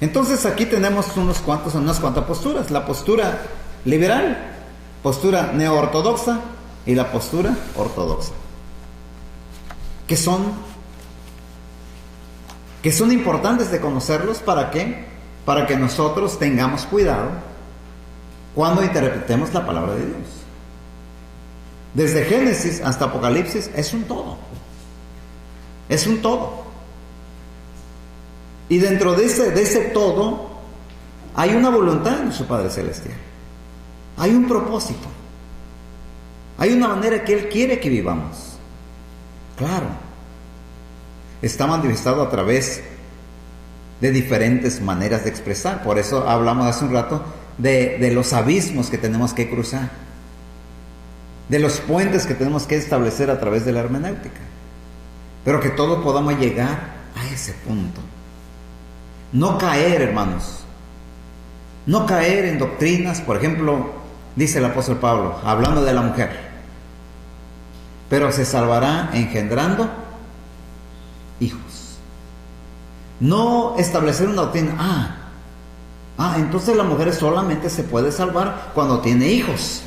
Entonces aquí tenemos unas cuantas posturas: la postura liberal, postura neo-ortodoxa y la postura ortodoxa, que son importantes de conocerlos. ¿Para qué? Para que nosotros tengamos cuidado cuando interpretemos la palabra de Dios. Desde Génesis hasta Apocalipsis es un todo. Es un todo. Y dentro de ese todo hay una voluntad en su Padre Celestial. Hay un propósito. Hay una manera que Él quiere que vivamos. Claro. Está manifestado a través de diferentes maneras de expresar. Por eso hablamos hace un rato de los abismos que tenemos que cruzar. de los puentes que tenemos que establecer a través de la hermenéutica. Pero que todos podamos llegar a ese punto. No caer, hermanos. No caer en doctrinas, por ejemplo, dice el apóstol Pablo, hablando de la mujer. Pero se salvará engendrando hijos. No establecer una doctrina, entonces la mujer solamente se puede salvar cuando tiene hijos.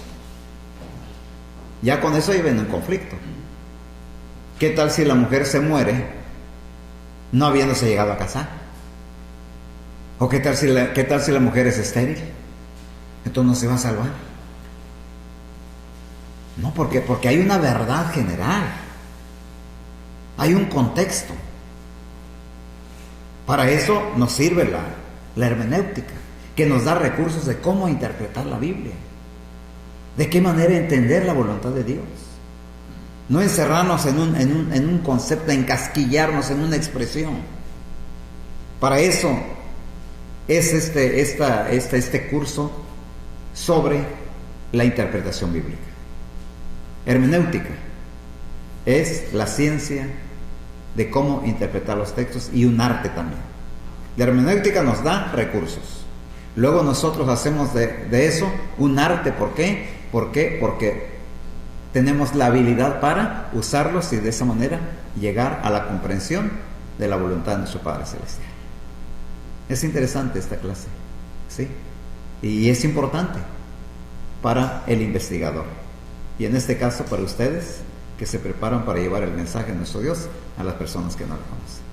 Ya con eso ahí viene un conflicto. ¿Qué tal si la mujer se muere no habiéndose llegado a casar? ¿O qué tal si la mujer es estéril? Entonces no se va a salvar. No, porque hay una verdad general. Hay un contexto. Para eso nos sirve la hermenéutica, que nos da recursos de cómo interpretar la Biblia, de qué manera entender la voluntad de Dios. No encerrarnos en un concepto, encasquillarnos en una expresión. Para eso es este curso sobre la interpretación bíblica. Hermenéutica es la ciencia de cómo interpretar los textos y un arte también. La hermenéutica nos da recursos. Luego nosotros hacemos de eso un arte. ¿Por qué? Porque tenemos la habilidad para usarlos y de esa manera llegar a la comprensión de la voluntad de nuestro Padre Celestial. Es interesante esta clase, ¿sí? Y es importante para el investigador. Y en este caso para ustedes que se preparan para llevar el mensaje de nuestro Dios a las personas que no lo conocen.